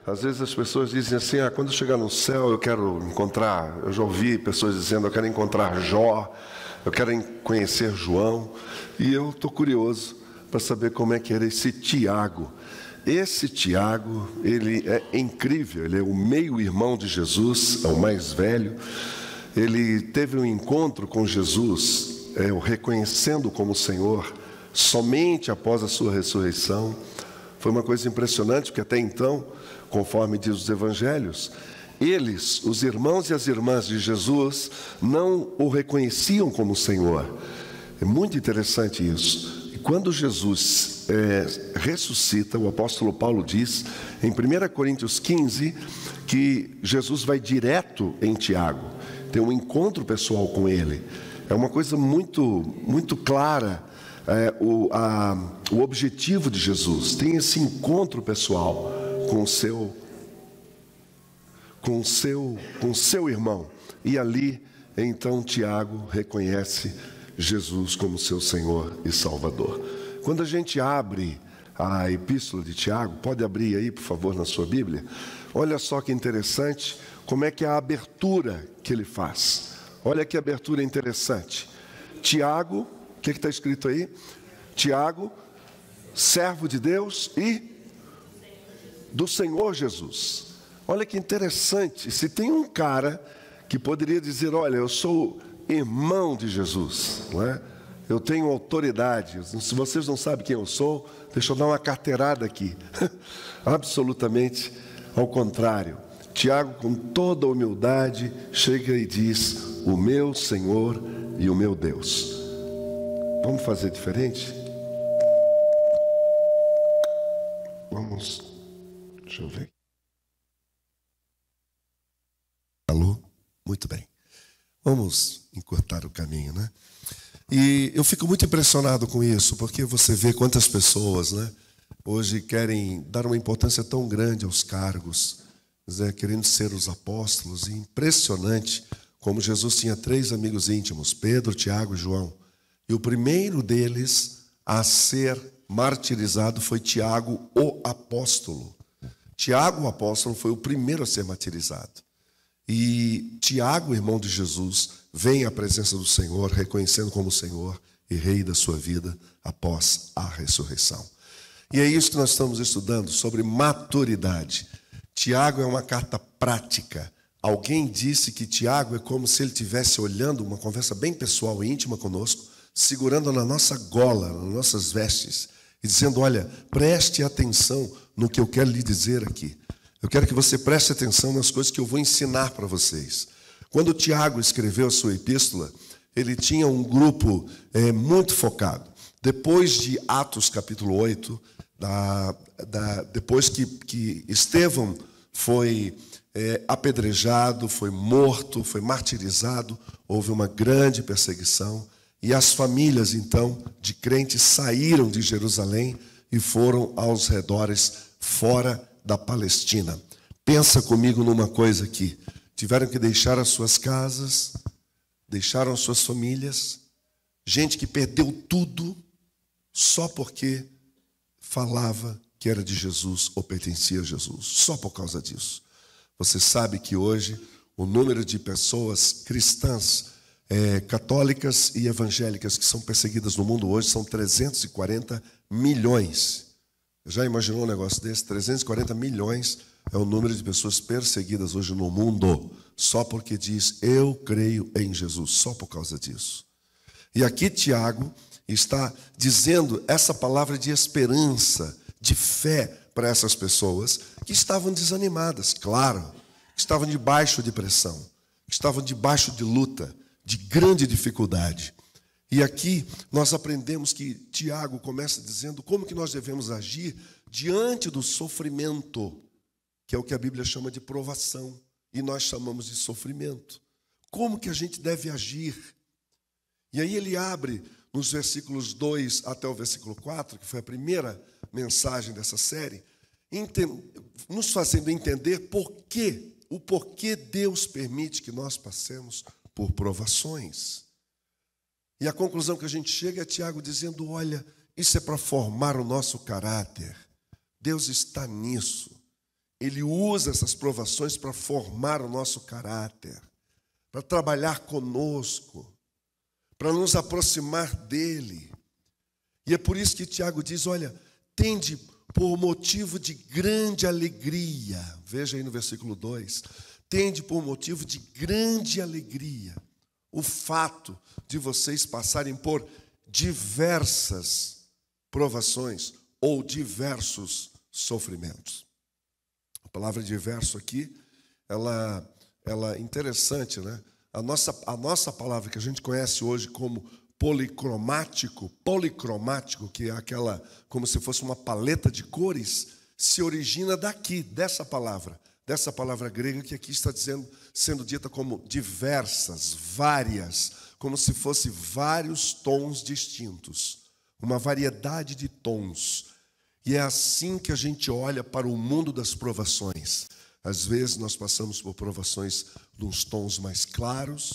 Às vezes as pessoas dizem assim, quando eu chegar no céu eu quero encontrar, eu já ouvi pessoas dizendo, eu quero encontrar Jó, eu quero conhecer João, e eu estou curioso para saber como é que era esse Tiago. Esse Tiago, ele é incrível, ele é o meio-irmão de Jesus, é o mais velho. Ele teve um encontro com Jesus, o reconhecendo como Senhor, somente após a sua ressurreição. Foi uma coisa impressionante, porque até então, conforme diz os evangelhos, eles, os irmãos e as irmãs de Jesus, não o reconheciam como Senhor. É muito interessante isso. E quando Jesus ressuscita, o apóstolo Paulo diz, em 1 Coríntios 15, que Jesus vai direto em Tiago, tem um encontro pessoal com ele. É uma coisa muito clara, o objetivo de Jesus, tem esse encontro pessoal com o seu irmão. E ali, então, Tiago reconhece Jesus como seu Senhor e Salvador. Quando a gente abre a epístola de Tiago, pode abrir aí, por favor, na sua Bíblia. Olha só que interessante, como é que é a abertura que ele faz. Olha que abertura interessante. Tiago, o que está escrito aí? Tiago, servo de Deus e do Senhor Jesus. Olha que interessante, se tem um cara que poderia dizer, olha, eu sou irmão de Jesus, não é? Eu tenho autoridade, se vocês não sabem quem eu sou, deixa eu dar uma carteirada aqui. Absolutamente ao contrário. Tiago, com toda a humildade, chega e diz, o meu Senhor e o meu Deus. Vamos fazer diferente? Vamos, deixa eu ver. Alô? Muito bem. Vamos encurtar o caminho, né? E eu fico muito impressionado com isso, porque você vê quantas pessoas, né, hoje querem dar uma importância tão grande aos cargos, querendo ser os apóstolos. E impressionante como Jesus tinha 3 amigos íntimos, Pedro, Tiago e João. E o primeiro deles a ser martirizado foi Tiago, o apóstolo. Tiago, o apóstolo, foi o primeiro a ser martirizado. E Tiago, irmão de Jesus, vem à presença do Senhor, reconhecendo como Senhor e Rei da sua vida após a ressurreição. E é isso que nós estamos estudando, sobre maturidade. Tiago é uma carta prática. Alguém disse que Tiago é como se ele estivesse olhando uma conversa bem pessoal e íntima conosco, segurando na nossa gola, nas nossas vestes, e dizendo, olha, preste atenção no que eu quero lhe dizer aqui. Eu quero que você preste atenção nas coisas que eu vou ensinar para vocês. Quando Tiago escreveu a sua epístola, ele tinha um grupo muito focado. Depois de Atos capítulo 8, depois que Estevão foi apedrejado, foi morto, foi martirizado, houve uma grande perseguição, e as famílias, então, de crentes saíram de Jerusalém e foram aos redores, fora da Palestina. Pensa comigo numa coisa aqui. Tiveram que deixar as suas casas, deixaram as suas famílias, gente que perdeu tudo só porque falava que era de Jesus ou pertencia a Jesus, só por causa disso. Você sabe que hoje o número de pessoas cristãs, católicas e evangélicas que são perseguidas no mundo hoje são 340 milhões. Já imaginou um negócio desse? 340 milhões é o número de pessoas perseguidas hoje no mundo, só porque diz, eu creio em Jesus, só por causa disso. E aqui Tiago está dizendo essa palavra de esperança, de fé para essas pessoas que estavam desanimadas, claro, que estavam debaixo de pressão, que estavam debaixo de luta, de grande dificuldade. E aqui nós aprendemos que Tiago começa dizendo como que nós devemos agir diante do sofrimento, que é o que a Bíblia chama de provação, e nós chamamos de sofrimento. Como que a gente deve agir? E aí ele abre nos versículos 2 até o versículo 4, que foi a primeira mensagem dessa série, nos fazendo entender o porquê Deus permite que nós passemos por provações. E a conclusão que a gente chega é Tiago dizendo, olha, isso é para formar o nosso caráter. Deus está nisso. Ele usa essas provações para formar o nosso caráter, para trabalhar conosco, para nos aproximar dele. E é por isso que Tiago diz, olha, tende por motivo de grande alegria. Veja aí no versículo 2. Tende por motivo de grande alegria o fato de vocês passarem por diversas provações ou diversos sofrimentos. A palavra diverso aqui, ela é interessante, né? A nossa palavra que a gente conhece hoje como policromático, que é aquela, como se fosse uma paleta de cores, se origina daqui, dessa palavra grega que aqui está sendo dita como diversas, várias, como se fosse vários tons distintos, uma variedade de tons. E é assim que a gente olha para o mundo das provações. Às vezes nós passamos por provações nos tons mais claros,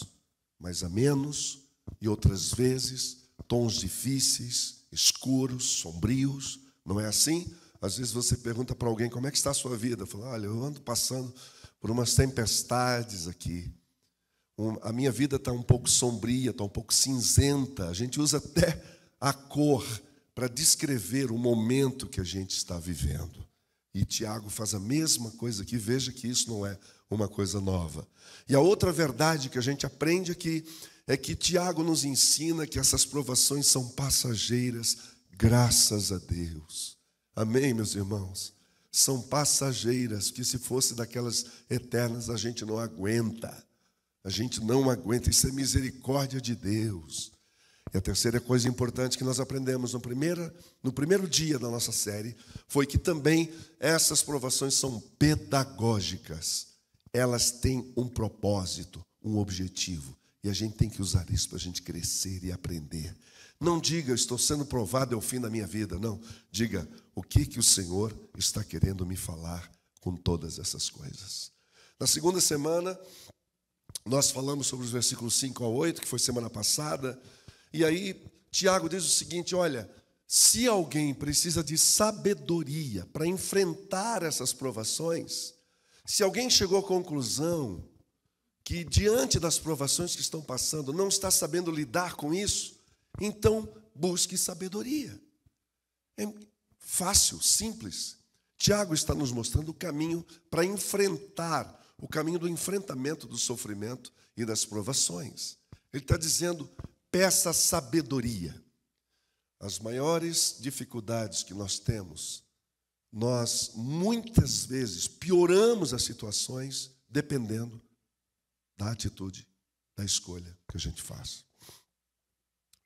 mais amenos, e outras vezes tons difíceis, escuros, sombrios. Não é assim? Às vezes você pergunta para alguém como é que está a sua vida. Fala, olha, eu ando passando por umas tempestades aqui. A minha vida está um pouco sombria, está um pouco cinzenta. A gente usa até a cor para descrever o momento que a gente está vivendo. E Tiago faz a mesma coisa aqui. Veja que isso não é uma coisa nova. E a outra verdade que a gente aprende aqui é que Tiago nos ensina que essas provações são passageiras, graças a Deus. Amém, meus irmãos? São passageiras, que se fosse daquelas eternas a gente não aguenta. A gente não aguenta, isso é misericórdia de Deus. E a terceira coisa importante que nós aprendemos no primeiro dia da nossa série foi que também essas provações são pedagógicas. Elas têm um propósito, um objetivo. E a gente tem que usar isso para a gente crescer e aprender. Não diga, estou sendo provado, é o fim da minha vida. Não, diga, o que o Senhor está querendo me falar com todas essas coisas. Na segunda semana, nós falamos sobre os versículos 5 a 8, que foi semana passada. E aí, Tiago diz o seguinte, olha, se alguém precisa de sabedoria para enfrentar essas provações, se alguém chegou à conclusão que diante das provações que estão passando, não está sabendo lidar com isso, então busque sabedoria. É fácil, simples. Tiago está nos mostrando o caminho para enfrentar, o caminho do enfrentamento do sofrimento e das provações. Ele está dizendo, peça sabedoria. As maiores dificuldades que nós temos, nós muitas vezes pioramos as situações dependendo da atitude, da escolha que a gente faz.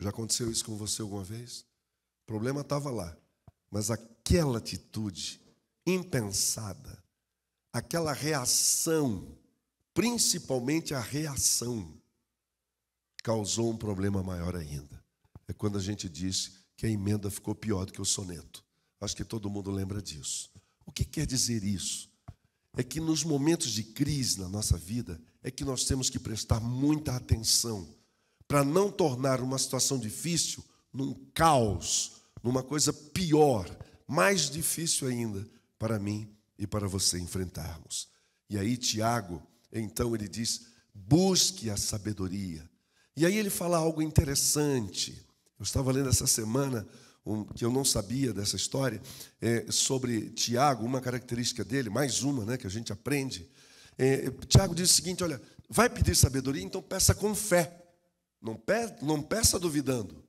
Já aconteceu isso com você alguma vez? O problema estava lá, mas aquela atitude impensada, aquela reação, principalmente a reação, causou um problema maior ainda. É quando a gente diz que a emenda ficou pior do que o soneto. Acho que todo mundo lembra disso. O que quer dizer isso? É que nos momentos de crise na nossa vida, é que nós temos que prestar muita atenção para não tornar uma situação difícil num caos, numa coisa pior, mais difícil ainda para mim e para você enfrentarmos. E aí Tiago, então ele diz, busque a sabedoria. E aí ele fala algo interessante. Eu estava lendo essa semana, que eu não sabia dessa história, sobre Tiago, uma característica dele, mais uma, né, que a gente aprende. Tiago diz o seguinte, olha, vai pedir sabedoria, então peça com fé. Não peça duvidando.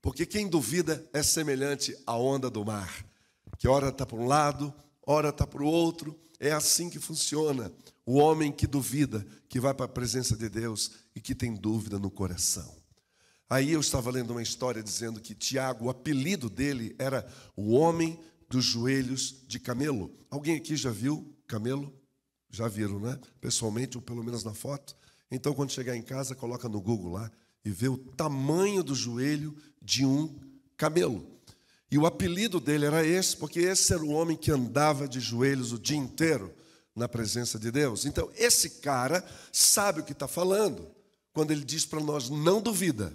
Porque quem duvida é semelhante à onda do mar, que ora está para um lado, ora está para o outro. É assim que funciona. O homem que duvida, que vai para a presença de Deus e que tem dúvida no coração. Aí eu estava lendo uma história dizendo que Tiago, o apelido dele era o homem dos joelhos de camelo. Alguém aqui já viu camelo? Já viram, né? Pessoalmente, ou pelo menos na foto. Então, quando chegar em casa, coloca no Google lá e vê o tamanho do joelho de um camelo. E o apelido dele era esse, porque esse era o homem que andava de joelhos o dia inteiro na presença de Deus. Então, esse cara sabe o que está falando quando ele diz para nós, não duvida.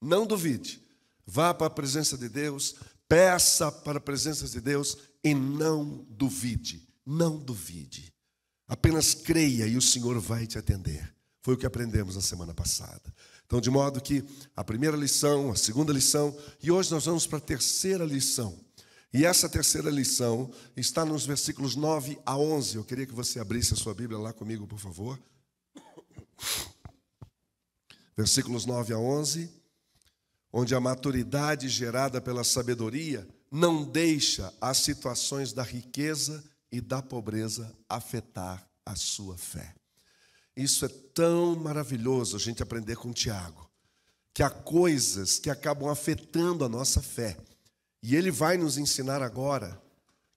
Não duvide, vá para a presença de Deus, peça para a presença de Deus e não duvide. não duvide. Apenas creia e o Senhor vai te atender. Foi o que aprendemos na semana passada. Então, de modo que a primeira lição, a segunda lição, e hoje nós vamos para a terceira lição. E essa terceira lição está nos versículos 9 a 11. Eu queria que você abrisse a sua Bíblia lá comigo, por favor. Versículos 9 a 11, onde a maturidade gerada pela sabedoria não deixa as situações da riqueza e da pobreza afetar a sua fé. Isso é tão maravilhoso a gente aprender com Tiago, que há coisas que acabam afetando a nossa fé. E ele vai nos ensinar agora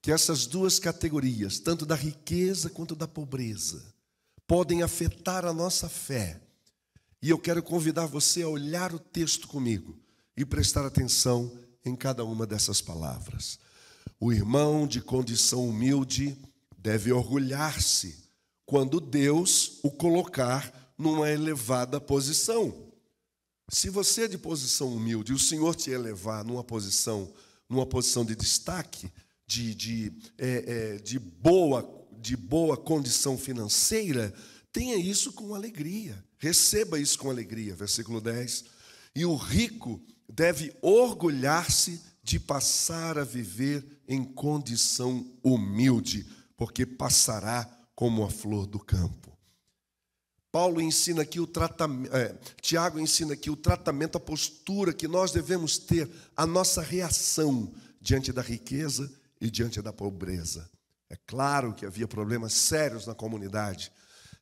que essas duas categorias, tanto da riqueza quanto da pobreza, podem afetar a nossa fé. E eu quero convidar você a olhar o texto comigo e prestar atenção em cada uma dessas palavras. O irmão de condição humilde deve orgulhar-se quando Deus o colocar numa elevada posição. Se você é de posição humilde e o Senhor te elevar numa posição de destaque, de boa condição financeira, tenha isso com alegria, receba isso com alegria. Versículo 10. E o rico deve orgulhar-se de passar a viver em condição humilde, porque passará como a flor do campo. Paulo ensina aqui Tiago ensina aqui o tratamento, a postura que nós devemos ter, a nossa reação diante da riqueza e diante da pobreza. É claro que havia problemas sérios na comunidade.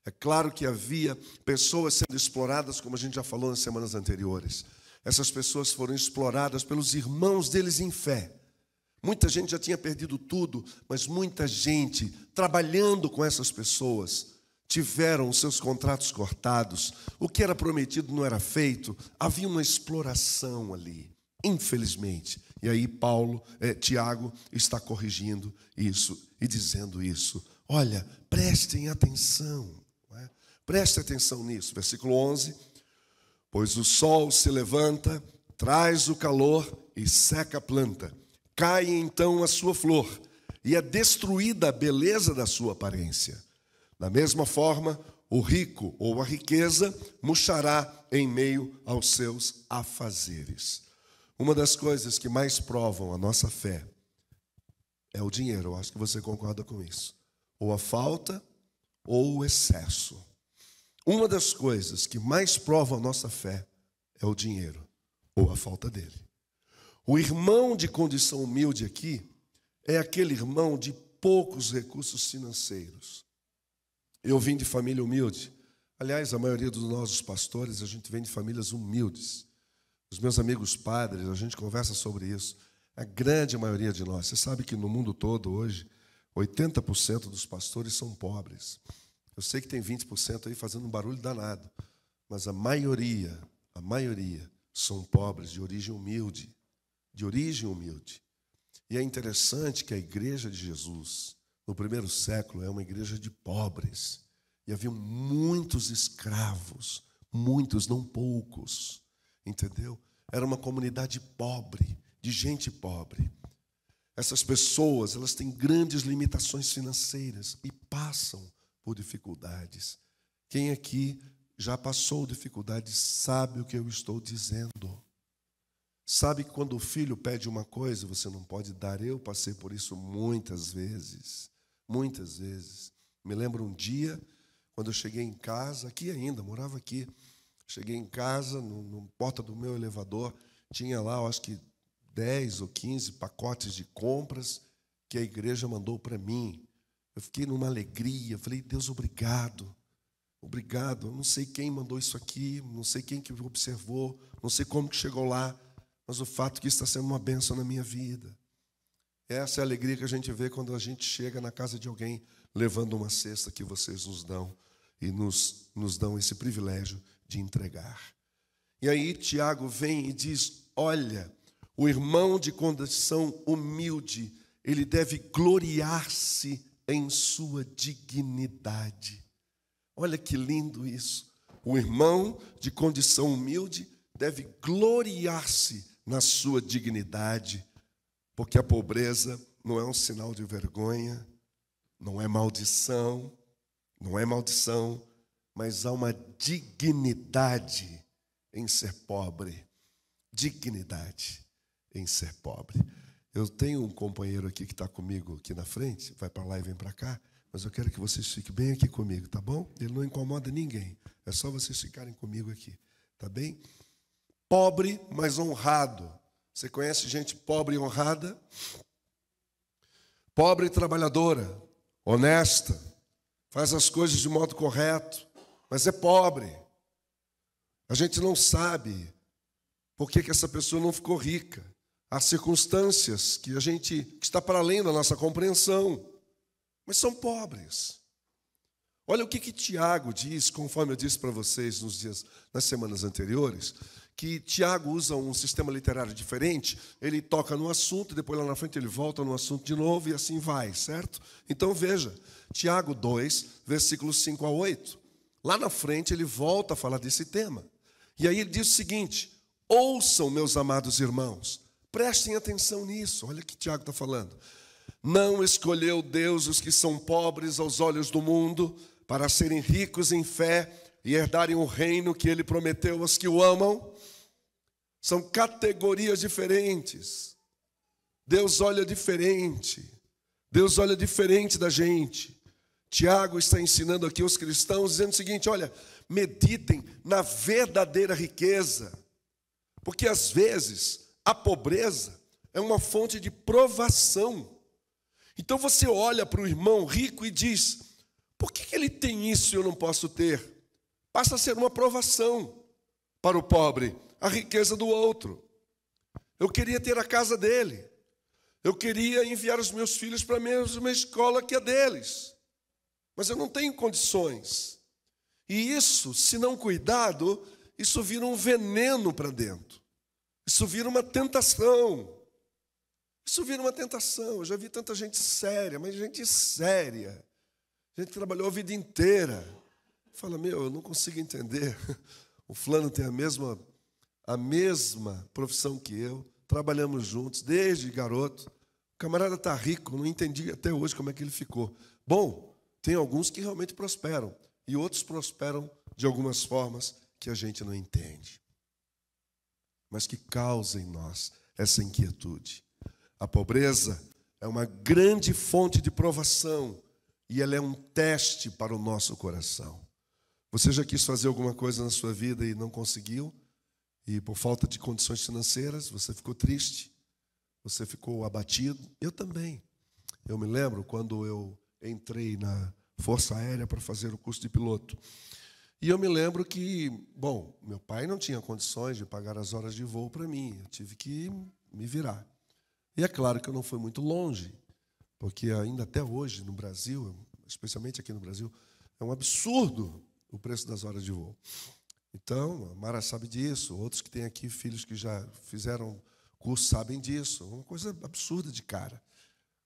É claro que havia pessoas sendo exploradas, como a gente já falou nas semanas anteriores. Essas pessoas foram exploradas pelos irmãos deles em fé. Muita gente já tinha perdido tudo, mas muita gente, trabalhando com essas pessoas, tiveram os seus contratos cortados. O que era prometido não era feito. Havia uma exploração ali, infelizmente. E aí Tiago está corrigindo isso e dizendo isso. Olha, prestem atenção. Preste atenção nisso. Versículo 11. Pois o sol se levanta, traz o calor e seca a planta. Cai então a sua flor, e é destruída a beleza da sua aparência. Da mesma forma, o rico ou a riqueza murchará em meio aos seus afazeres. Uma das coisas que mais provam a nossa fé é o dinheiro. Eu acho que você concorda com isso. Ou a falta ou o excesso. Uma das coisas que mais provam a nossa fé é o dinheiro ou a falta dele. O irmão de condição humilde aqui é aquele irmão de poucos recursos financeiros. Eu vim de família humilde. Aliás, a maioria dos nossos pastores, a gente vem de famílias humildes. Os meus amigos padres, a gente conversa sobre isso. A grande maioria de nós. Você sabe que no mundo todo hoje, 80% dos pastores são pobres. Eu sei que tem 20% aí fazendo um barulho danado. Mas a maioria são pobres, de origem humilde. De origem humilde. E é interessante que a igreja de Jesus, no primeiro século, é uma igreja de pobres. E havia muitos escravos, muitos, não poucos, entendeu? Era uma comunidade pobre, de gente pobre. Essas pessoas, elas têm grandes limitações financeiras e passam por dificuldades. Quem aqui já passou dificuldades sabe o que eu estou dizendo. Sabe que quando o filho pede uma coisa, você não pode dar. Eu passei por isso muitas vezes. Muitas vezes. Me lembro um dia, quando eu cheguei em casa, aqui ainda, morava aqui. Cheguei em casa, na porta do meu elevador, tinha lá, eu acho que 10 ou 15 pacotes de compras que a igreja mandou para mim. Eu fiquei numa alegria, falei, Deus, obrigado. Obrigado. Eu não sei quem mandou isso aqui, não sei quem que observou, não sei como que chegou lá. Mas o fato é que isso está sendo uma bênção na minha vida. Essa é a alegria que a gente vê quando a gente chega na casa de alguém levando uma cesta que vocês nos dão e nos dão esse privilégio de entregar. E aí Tiago vem e diz, olha, o irmão de condição humilde, ele deve gloriar-se em sua dignidade. Olha que lindo isso. O irmão de condição humilde deve gloriar-se na sua dignidade, porque a pobreza não é um sinal de vergonha, não é maldição, mas há uma dignidade em ser pobre. Dignidade em ser pobre. Eu tenho um companheiro aqui que está comigo aqui na frente, vai para lá e vem para cá, mas eu quero que vocês fiquem bem aqui comigo, tá bom? Ele não incomoda ninguém, é só vocês ficarem comigo aqui, tá bem? Pobre, mas honrado. Você conhece gente pobre e honrada? Pobre e trabalhadora, honesta, faz as coisas de modo correto, mas é pobre. A gente não sabe por que essa pessoa não ficou rica. Há circunstâncias que que está para além da nossa compreensão, mas são pobres. Olha o que Tiago diz, conforme eu disse para vocês nas semanas anteriores, que Tiago usa um sistema literário diferente, ele toca no assunto, depois lá na frente ele volta no assunto de novo e assim vai, certo? Então veja, Tiago 2, versículos 5 a 8. Lá na frente ele volta a falar desse tema. E aí ele diz o seguinte: ouçam, meus amados irmãos, prestem atenção nisso, olha o que Tiago está falando. Não escolheu Deus os que são pobres aos olhos do mundo, para serem ricos em fé e herdarem o reino que ele prometeu aos que o amam? São categorias diferentes. Deus olha diferente. Deus olha diferente da gente. Tiago está ensinando aqui aos cristãos, dizendo o seguinte: olha, meditem na verdadeira riqueza, porque às vezes a pobreza é uma fonte de provação. Então você olha para o irmão rico e diz: por que ele tem isso e eu não posso ter? Passa a ser uma provação para o pobre, a riqueza do outro. Eu queria ter a casa dele. Eu queria enviar os meus filhos para a mesma escola que a deles. Mas eu não tenho condições. E isso, se não cuidado, isso vira um veneno para dentro. Isso vira uma tentação. Isso vira uma tentação. Eu já vi tanta gente séria, mas gente séria. Gente que trabalhou a vida inteira. Fala, eu não consigo entender. O fulano tem a mesma profissão que eu. Trabalhamos juntos desde garoto. O camarada está rico, não entendi até hoje como é que ele ficou. Bom, tem alguns que realmente prosperam. E outros prosperam de algumas formas que a gente não entende. Mas que causa em nós essa inquietude. A pobreza é uma grande fonte de provação e ela é um teste para o nosso coração. Você já quis fazer alguma coisa na sua vida e não conseguiu? E por falta de condições financeiras, você ficou triste? Você ficou abatido? Eu também. Eu me lembro quando eu entrei na Força Aérea para fazer o curso de piloto. E eu me lembro que, meu pai não tinha condições de pagar as horas de voo para mim. Eu tive que me virar. E é claro que eu não fui muito longe, porque ainda até hoje no Brasil, especialmente aqui no Brasil, é um absurdo o preço das horas de voo. Então, a Mara sabe disso, outros que têm aqui filhos que já fizeram curso sabem disso. É uma coisa absurda de cara.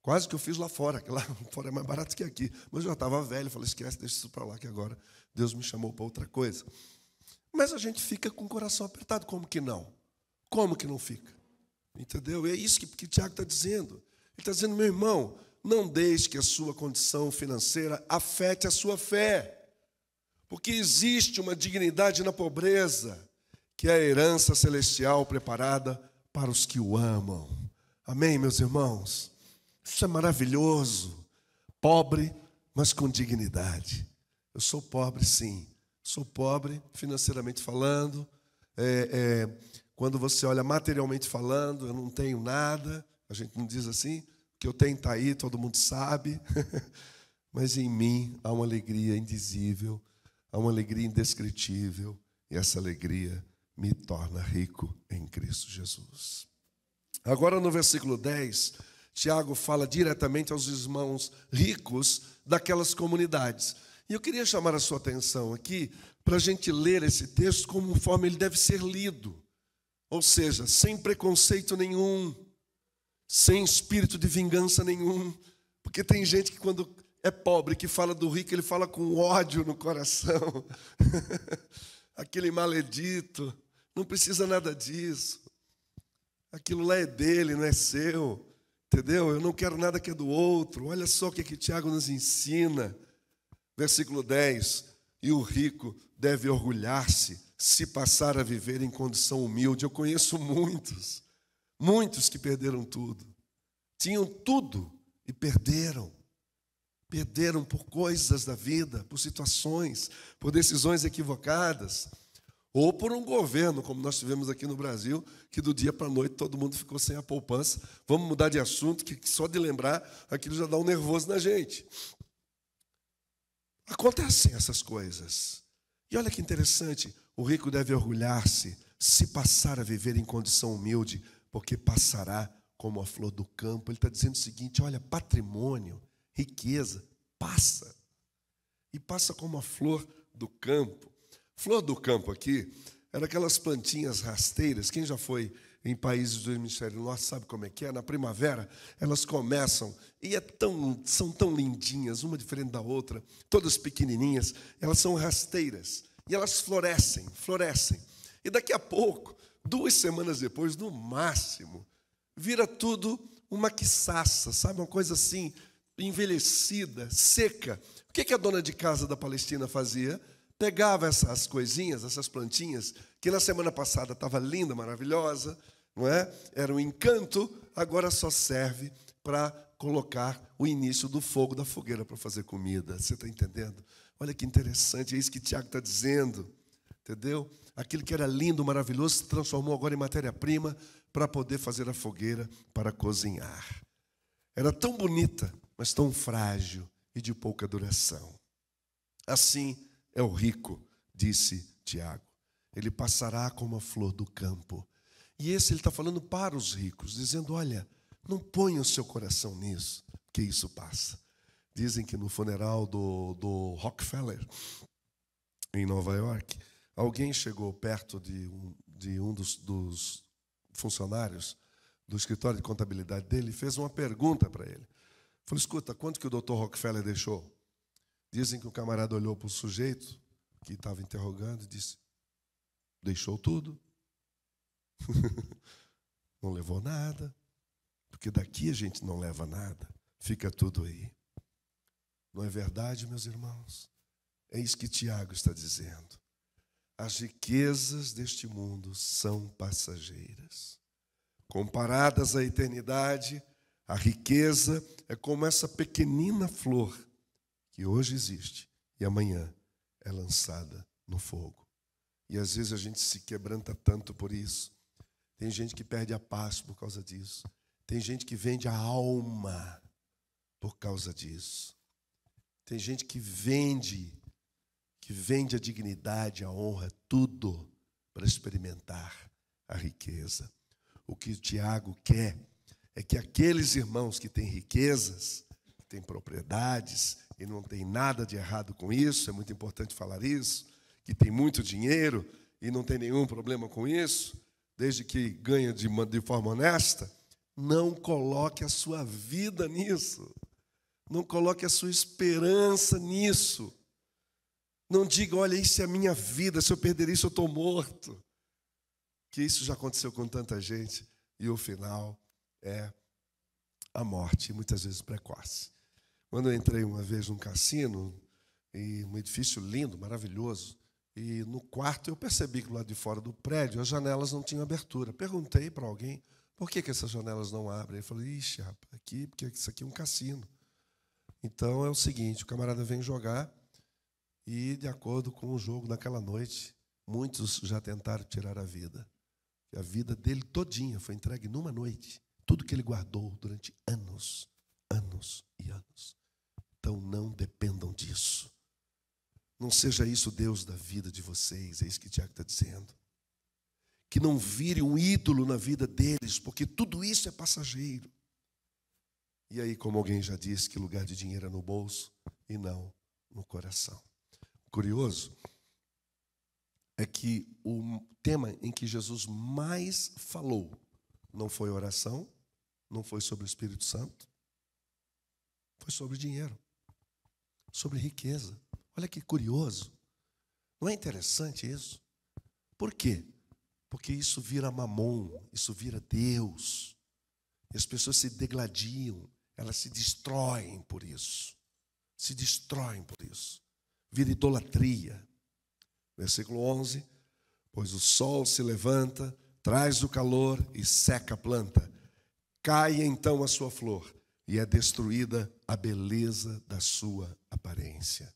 Quase que eu fiz lá fora, que lá fora é mais barato que aqui. Mas eu já estava velho, falei, esquece, deixa isso para lá, que agora Deus me chamou para outra coisa. Mas a gente fica com o coração apertado, como que não? Como que não fica? Entendeu? É isso que Tiago está dizendo. Ele está dizendo, meu irmão, não deixe que a sua condição financeira afete a sua fé. Porque existe uma dignidade na pobreza, que é a herança celestial preparada para os que o amam. Amém, meus irmãos? Isso é maravilhoso. Pobre, mas com dignidade. Eu sou pobre, sim. Sou pobre, financeiramente falando. Quando você olha materialmente falando, eu não tenho nada. A gente não diz assim, o que eu tenho está aí, todo mundo sabe. Mas em mim há uma alegria indizível, há uma alegria indescritível. E essa alegria me torna rico em Cristo Jesus. Agora no versículo 10, Tiago fala diretamente aos irmãos ricos daquelas comunidades. E eu queria chamar a sua atenção aqui para a gente ler esse texto conforme ele deve ser lido. Ou seja, sem preconceito nenhum, sem espírito de vingança nenhum. Porque tem gente que quando é pobre, que fala do rico, ele fala com ódio no coração. Aquele maledito, não precisa nada disso. Aquilo lá é dele, não é seu. Entendeu? Eu não quero nada que é do outro. Olha só o que Tiago nos ensina. Versículo 10. E o rico deve orgulhar-se se passar a viver em condição humilde. Eu conheço muitos que perderam tudo. Tinham tudo e perderam. Perderam por coisas da vida, por situações, por decisões equivocadas. Ou por um governo, como nós tivemos aqui no Brasil, que do dia para a noite todo mundo ficou sem a poupança. Vamos mudar de assunto, que só de lembrar aquilo já dá um nervoso na gente. Acontecem essas coisas. E olha que interessante, o rico deve orgulhar-se se passar a viver em condição humilde, porque passará como a flor do campo. Ele está dizendo o seguinte, olha, patrimônio, riqueza, passa. E passa como a flor do campo. Flor do campo aqui, era aquelas plantinhas rasteiras. Quem já foi em países do hemisfério norte sabe como é que é. Na primavera, elas começam e são tão lindinhas, uma diferente da outra, todas pequenininhas. Elas são rasteiras e elas florescem. E daqui a pouco, 2 semanas depois, no máximo, vira tudo uma quiçaça, sabe? Uma coisa assim, envelhecida, seca. O que a dona de casa da Palestina fazia? Pegava essas coisinhas, essas plantinhas, que na semana passada estava linda, maravilhosa, não é? Era um encanto, agora só serve para colocar o início do fogo da fogueira para fazer comida. Você está entendendo? Olha que interessante, é isso que Tiago está dizendo, entendeu? Aquilo que era lindo, maravilhoso, se transformou agora em matéria-prima para poder fazer a fogueira para cozinhar. Era tão bonita, mas tão frágil e de pouca duração. Assim é o rico, disse Tiago. Ele passará como a flor do campo. E ele está falando para os ricos, dizendo, olha, não ponha o seu coração nisso, porque isso passa. Dizem que no funeral do Rockefeller, em Nova York, alguém chegou perto de um dos funcionários do escritório de contabilidade dele e fez uma pergunta para ele. Falou, escuta, quanto que o Dr. Rockefeller deixou? Dizem que o camarada olhou para o sujeito que estava interrogando e disse, deixou tudo. Não levou nada, porque daqui a gente não leva nada, fica tudo aí. Não é verdade, meus irmãos? É isso que Tiago está dizendo. As riquezas deste mundo são passageiras. Comparadas à eternidade, a riqueza é como essa pequenina flor que hoje existe e amanhã é lançada no fogo. E às vezes a gente se quebranta tanto por isso. Tem gente que perde a paz por causa disso. Tem gente que vende a alma por causa disso. Tem gente que vende a dignidade, a honra, tudo para experimentar a riqueza. O que o Tiago quer é que aqueles irmãos que têm riquezas, que têm propriedades, e não tem nada de errado com isso, é muito importante falar isso, que tem muito dinheiro e não tem nenhum problema com isso, desde que ganha de forma honesta, não coloque a sua vida nisso. Não coloque a sua esperança nisso. Não diga, olha, isso é a minha vida, se eu perder isso eu estou morto. Que isso já aconteceu com tanta gente e o final é a morte, muitas vezes precoce. Quando eu entrei uma vez num cassino, e um edifício lindo, maravilhoso, e no quarto eu percebi que do lado de fora do prédio as janelas não tinham abertura. Perguntei para alguém, por que essas janelas não abrem? Ele falou, ixi, rapaz, porque isso aqui é um cassino. Então é o seguinte, o camarada vem jogar e, de acordo com o jogo naquela noite, muitos já tentaram tirar a vida. E a vida dele todinha foi entregue numa noite. Tudo que ele guardou durante anos e anos. Então não dependam disso. Não seja isso o Deus da vida de vocês, é isso que o Tiago está dizendo. Que não vire um ídolo na vida deles, porque tudo isso é passageiro. E aí, como alguém já disse, que lugar de dinheiro é no bolso e não no coração. Curioso é que o tema em que Jesus mais falou não foi oração, não foi sobre o Espírito Santo, foi sobre dinheiro, sobre riqueza. Olha que curioso. Não é interessante isso? Por quê? Porque isso vira mamon, isso vira Deus. E as pessoas se degladiam, elas se destroem por isso. Se destroem por isso. Vira idolatria. Versículo 11. Pois o sol se levanta, traz o calor e seca a planta. Cai então a sua flor e é destruída a beleza da sua aparência.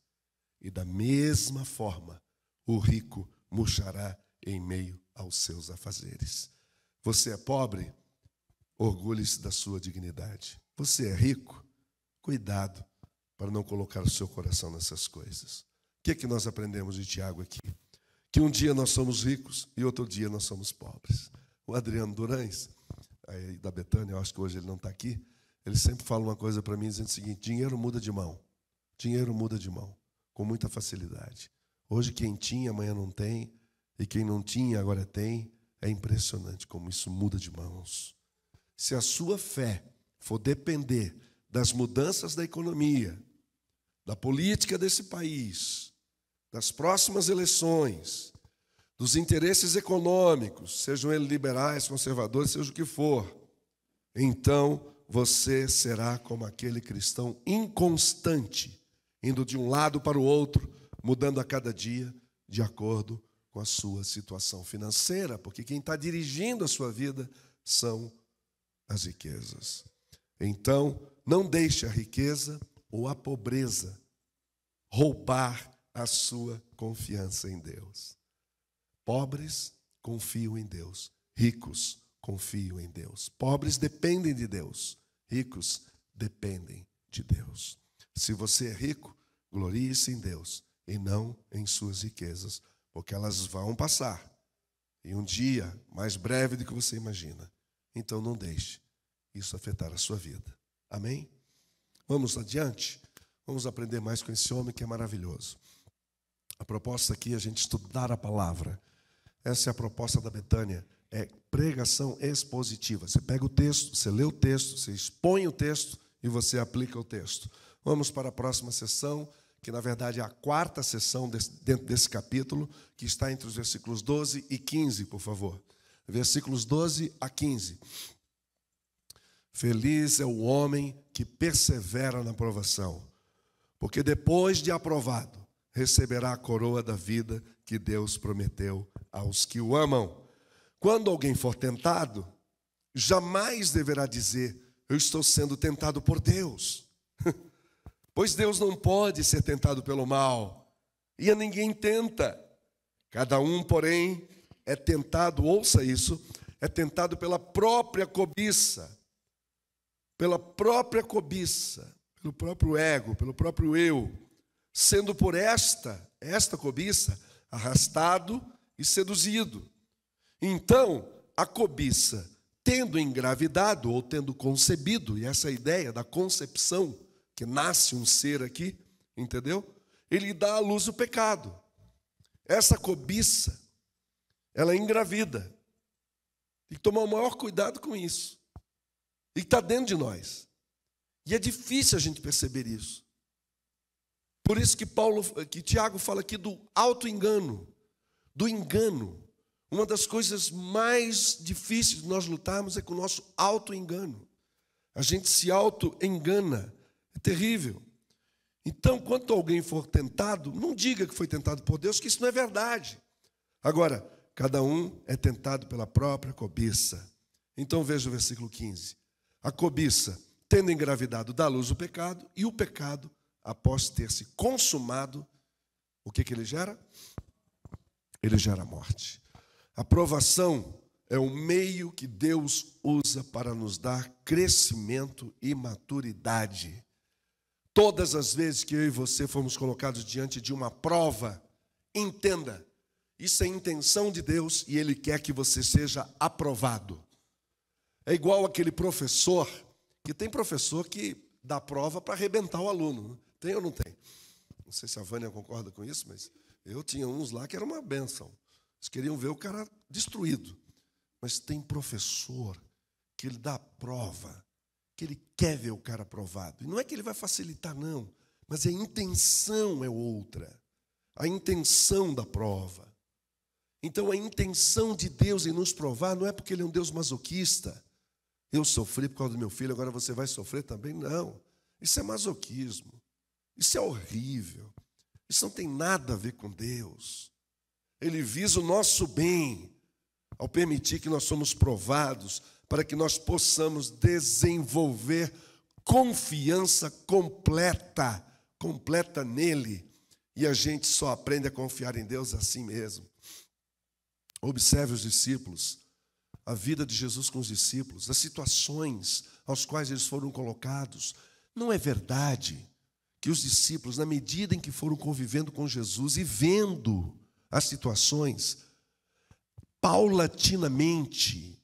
E da mesma forma, o rico murchará em meio aos seus afazeres. Você é pobre? Orgulhe-se da sua dignidade. Você é rico? Cuidado para não colocar o seu coração nessas coisas. O que é que nós aprendemos de Tiago aqui? Que um dia nós somos ricos e outro dia nós somos pobres. O Adriano Durães, aí da Betânia, eu acho que hoje ele não está aqui, ele sempre fala uma coisa para mim dizendo o seguinte: dinheiro muda de mão. Dinheiro muda de mão, com muita facilidade. Hoje quem tinha, amanhã não tem, e quem não tinha, agora tem. É impressionante como isso muda de mãos. Se a sua fé for depender das mudanças da economia, da política desse país, das próximas eleições, dos interesses econômicos, sejam eles liberais, conservadores, seja o que for, então você será como aquele cristão inconstante, indo de um lado para o outro, mudando a cada dia, de acordo com a sua situação financeira, porque quem está dirigindo a sua vida são as riquezas. Então, não deixe a riqueza ou a pobreza roubar a sua confiança em Deus. Pobres confiam em Deus, ricos confiam em Deus. Pobres dependem de Deus, ricos dependem de Deus. Se você é rico, glorie-se em Deus e não em suas riquezas, porque elas vão passar. E um dia, mais breve do que você imagina. Então não deixe isso afetar a sua vida. Amém? Vamos adiante? Vamos aprender mais com esse homem que é maravilhoso. A proposta aqui é a gente estudar a palavra. Essa é a proposta da Betânia. É pregação expositiva. Você pega o texto, você lê o texto, você expõe o texto e você aplica o texto. Vamos para a próxima sessão, que na verdade é a quarta sessão dentro desse capítulo, que está entre os versículos 12 e 15, por favor. Versículos 12 a 15. Feliz é o homem que persevera na provação, porque depois de aprovado, receberá a coroa da vida que Deus prometeu aos que o amam. Quando alguém for tentado, jamais deverá dizer: eu estou sendo tentado por Deus. Pois Deus não pode ser tentado pelo mal, e a ninguém tenta. Cada um, porém, é tentado, ouça isso, é tentado pela própria cobiça, pelo próprio ego, pelo próprio eu, sendo por esta cobiça, arrastado e seduzido. Então, a cobiça, tendo engravidado ou tendo concebido, e essa é a ideia da concepção, que nasce um ser aqui, entendeu? Ele dá à luz o pecado. Essa cobiça, ela engravida. Tem que tomar o maior cuidado com isso. E está dentro de nós. E é difícil a gente perceber isso. Por isso que Tiago fala aqui do auto-engano, do engano. Uma das coisas mais difíceis de nós lutarmos é com o nosso auto-engano. A gente se auto-engana. É terrível. Então, quando alguém for tentado, não diga que foi tentado por Deus, que isso não é verdade. Agora, cada um é tentado pela própria cobiça. Então, veja o versículo 15. A cobiça, tendo engravidado, dá à luz o pecado, e o pecado, após ter se consumado, o que ele gera? Ele gera morte. A provação é o meio que Deus usa para nos dar crescimento e maturidade. Todas as vezes que eu e você fomos colocados diante de uma prova, entenda, isso é intenção de Deus e Ele quer que você seja aprovado. É igual aquele professor, que tem professor que dá prova para arrebentar o aluno. Tem ou não tem? Não sei se a Vânia concorda com isso, mas eu tinha uns lá que era uma bênção. Eles queriam ver o cara destruído. Mas tem professor que ele dá prova, que ele quer ver o cara aprovado. E não é que ele vai facilitar, não, mas a intenção é outra. A intenção da prova. Então, a intenção de Deus em nos provar não é porque Ele é um Deus masoquista, Eu sofri por causa do meu filho, agora você vai sofrer também? Não. Isso é masoquismo. Isso é horrível. Isso não tem nada a ver com Deus. Ele visa o nosso bem ao permitir que nós somos provados para que nós possamos desenvolver confiança completa nele. E a gente só aprende a confiar em Deus assim mesmo. Observe os discípulos, a vida de Jesus com os discípulos, as situações aos quais eles foram colocados. Não é verdade que os discípulos, na medida em que foram convivendo com Jesus e vendo as situações, paulatinamente,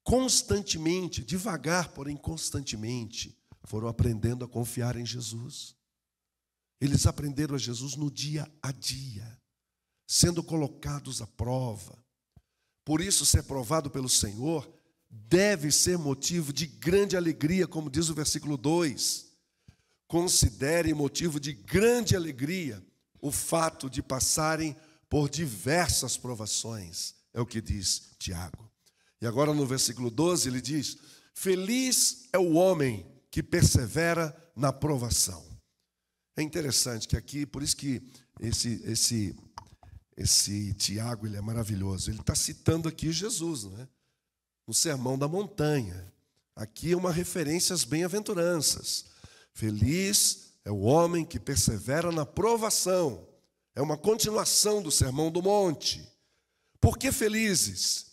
constantemente, devagar, porém constantemente, foram aprendendo a confiar em Jesus. Eles aprenderam a Jesus no dia a dia, sendo colocados à prova. Por isso, ser provado pelo Senhor deve ser motivo de grande alegria, como diz o versículo 2. Considere motivo de grande alegria o fato de passarem por diversas provações, é o que diz Tiago. E agora no versículo 12 ele diz: feliz é o homem que persevera na provação. É interessante que aqui, por isso que esse Tiago, ele é maravilhoso. Ele está citando aqui Jesus, não é? No Sermão da Montanha. Aqui é uma referência às bem-aventuranças. Feliz é o homem que persevera na provação. É uma continuação do Sermão do Monte. Por que felizes?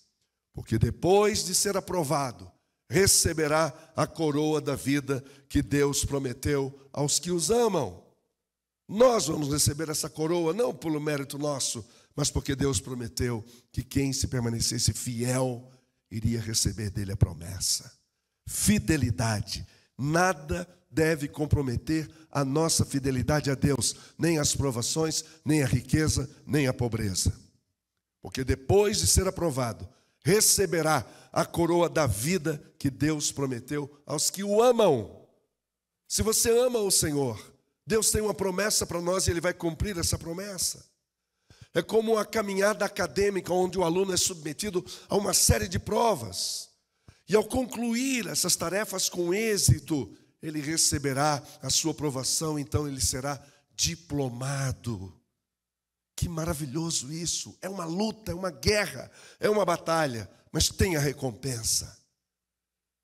Porque depois de ser aprovado, receberá a coroa da vida que Deus prometeu aos que os amam. Nós vamos receber essa coroa, não pelo mérito nosso, mas porque Deus prometeu que quem se permanecesse fiel iria receber dele a promessa. Fidelidade. Nada deve comprometer a nossa fidelidade a Deus, nem as provações, nem a riqueza, nem a pobreza. Porque depois de ser aprovado, receberá a coroa da vida que Deus prometeu aos que o amam. Se você ama o Senhor, Deus tem uma promessa para nós e Ele vai cumprir essa promessa. É como a caminhada acadêmica, onde o aluno é submetido a uma série de provas. E ao concluir essas tarefas com êxito, ele receberá a sua aprovação, então ele será diplomado. Que maravilhoso isso! É uma luta, é uma guerra, é uma batalha, mas tem a recompensa.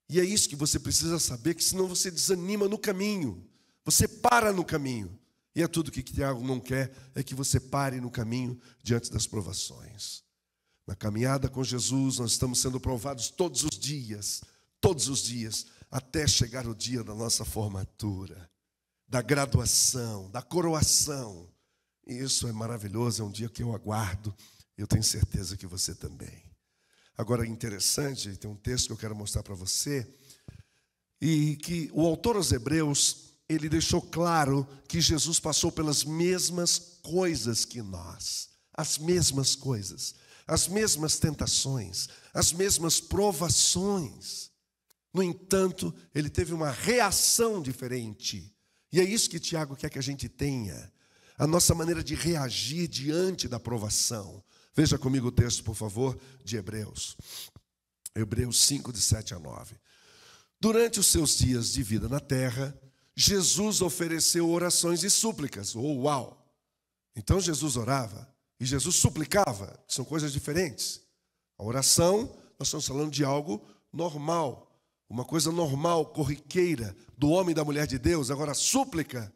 E é isso que você precisa saber, que senão você desanima no caminho. Você para no caminho. E é tudo que Tiago não quer, é que você pare no caminho diante das provações. Na caminhada com Jesus, nós estamos sendo provados todos os dias, até chegar o dia da nossa formatura, da graduação, da coroação. E isso é maravilhoso, é um dia que eu aguardo, eu tenho certeza que você também. Agora, interessante, tem um texto que eu quero mostrar para você, e que o autor aos Hebreus, ele deixou claro que Jesus passou pelas mesmas coisas que nós. As mesmas coisas. As mesmas tentações. As mesmas provações. No entanto, ele teve uma reação diferente. E é isso que Tiago quer que a gente tenha. A nossa maneira de reagir diante da provação. Veja comigo o texto, por favor, de Hebreus. Hebreus 5, de 7 a 9. Durante os seus dias de vida na terra, Jesus ofereceu orações e súplicas. Oh, uau! Então Jesus orava e Jesus suplicava, que são coisas diferentes. A oração, nós estamos falando de algo normal, uma coisa normal, corriqueira, do homem e da mulher de Deus. Agora, súplica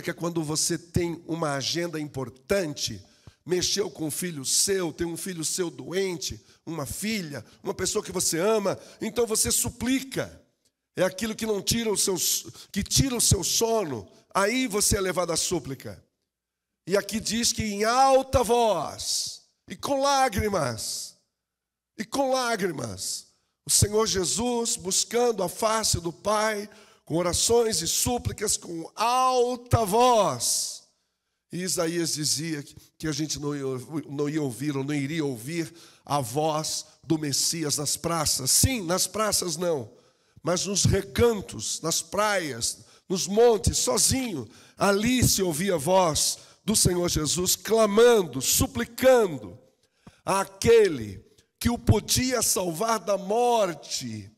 é quando você tem uma agenda importante, mexeu com um filho seu, tem um filho seu doente, uma filha, uma pessoa que você ama, então você suplica. É aquilo que não tira que tira o seu sono, aí você é levado à súplica. E aqui diz que em alta voz, e com lágrimas, o Senhor Jesus, buscando a face do Pai, com orações e súplicas, com alta voz. E Isaías dizia que a gente não ia ouvir, ou não iria ouvir a voz do Messias nas praças. Sim, nas praças não. Mas nos recantos, nas praias, nos montes, sozinho, ali se ouvia a voz do Senhor Jesus clamando, suplicando àquele que o podia salvar da morte.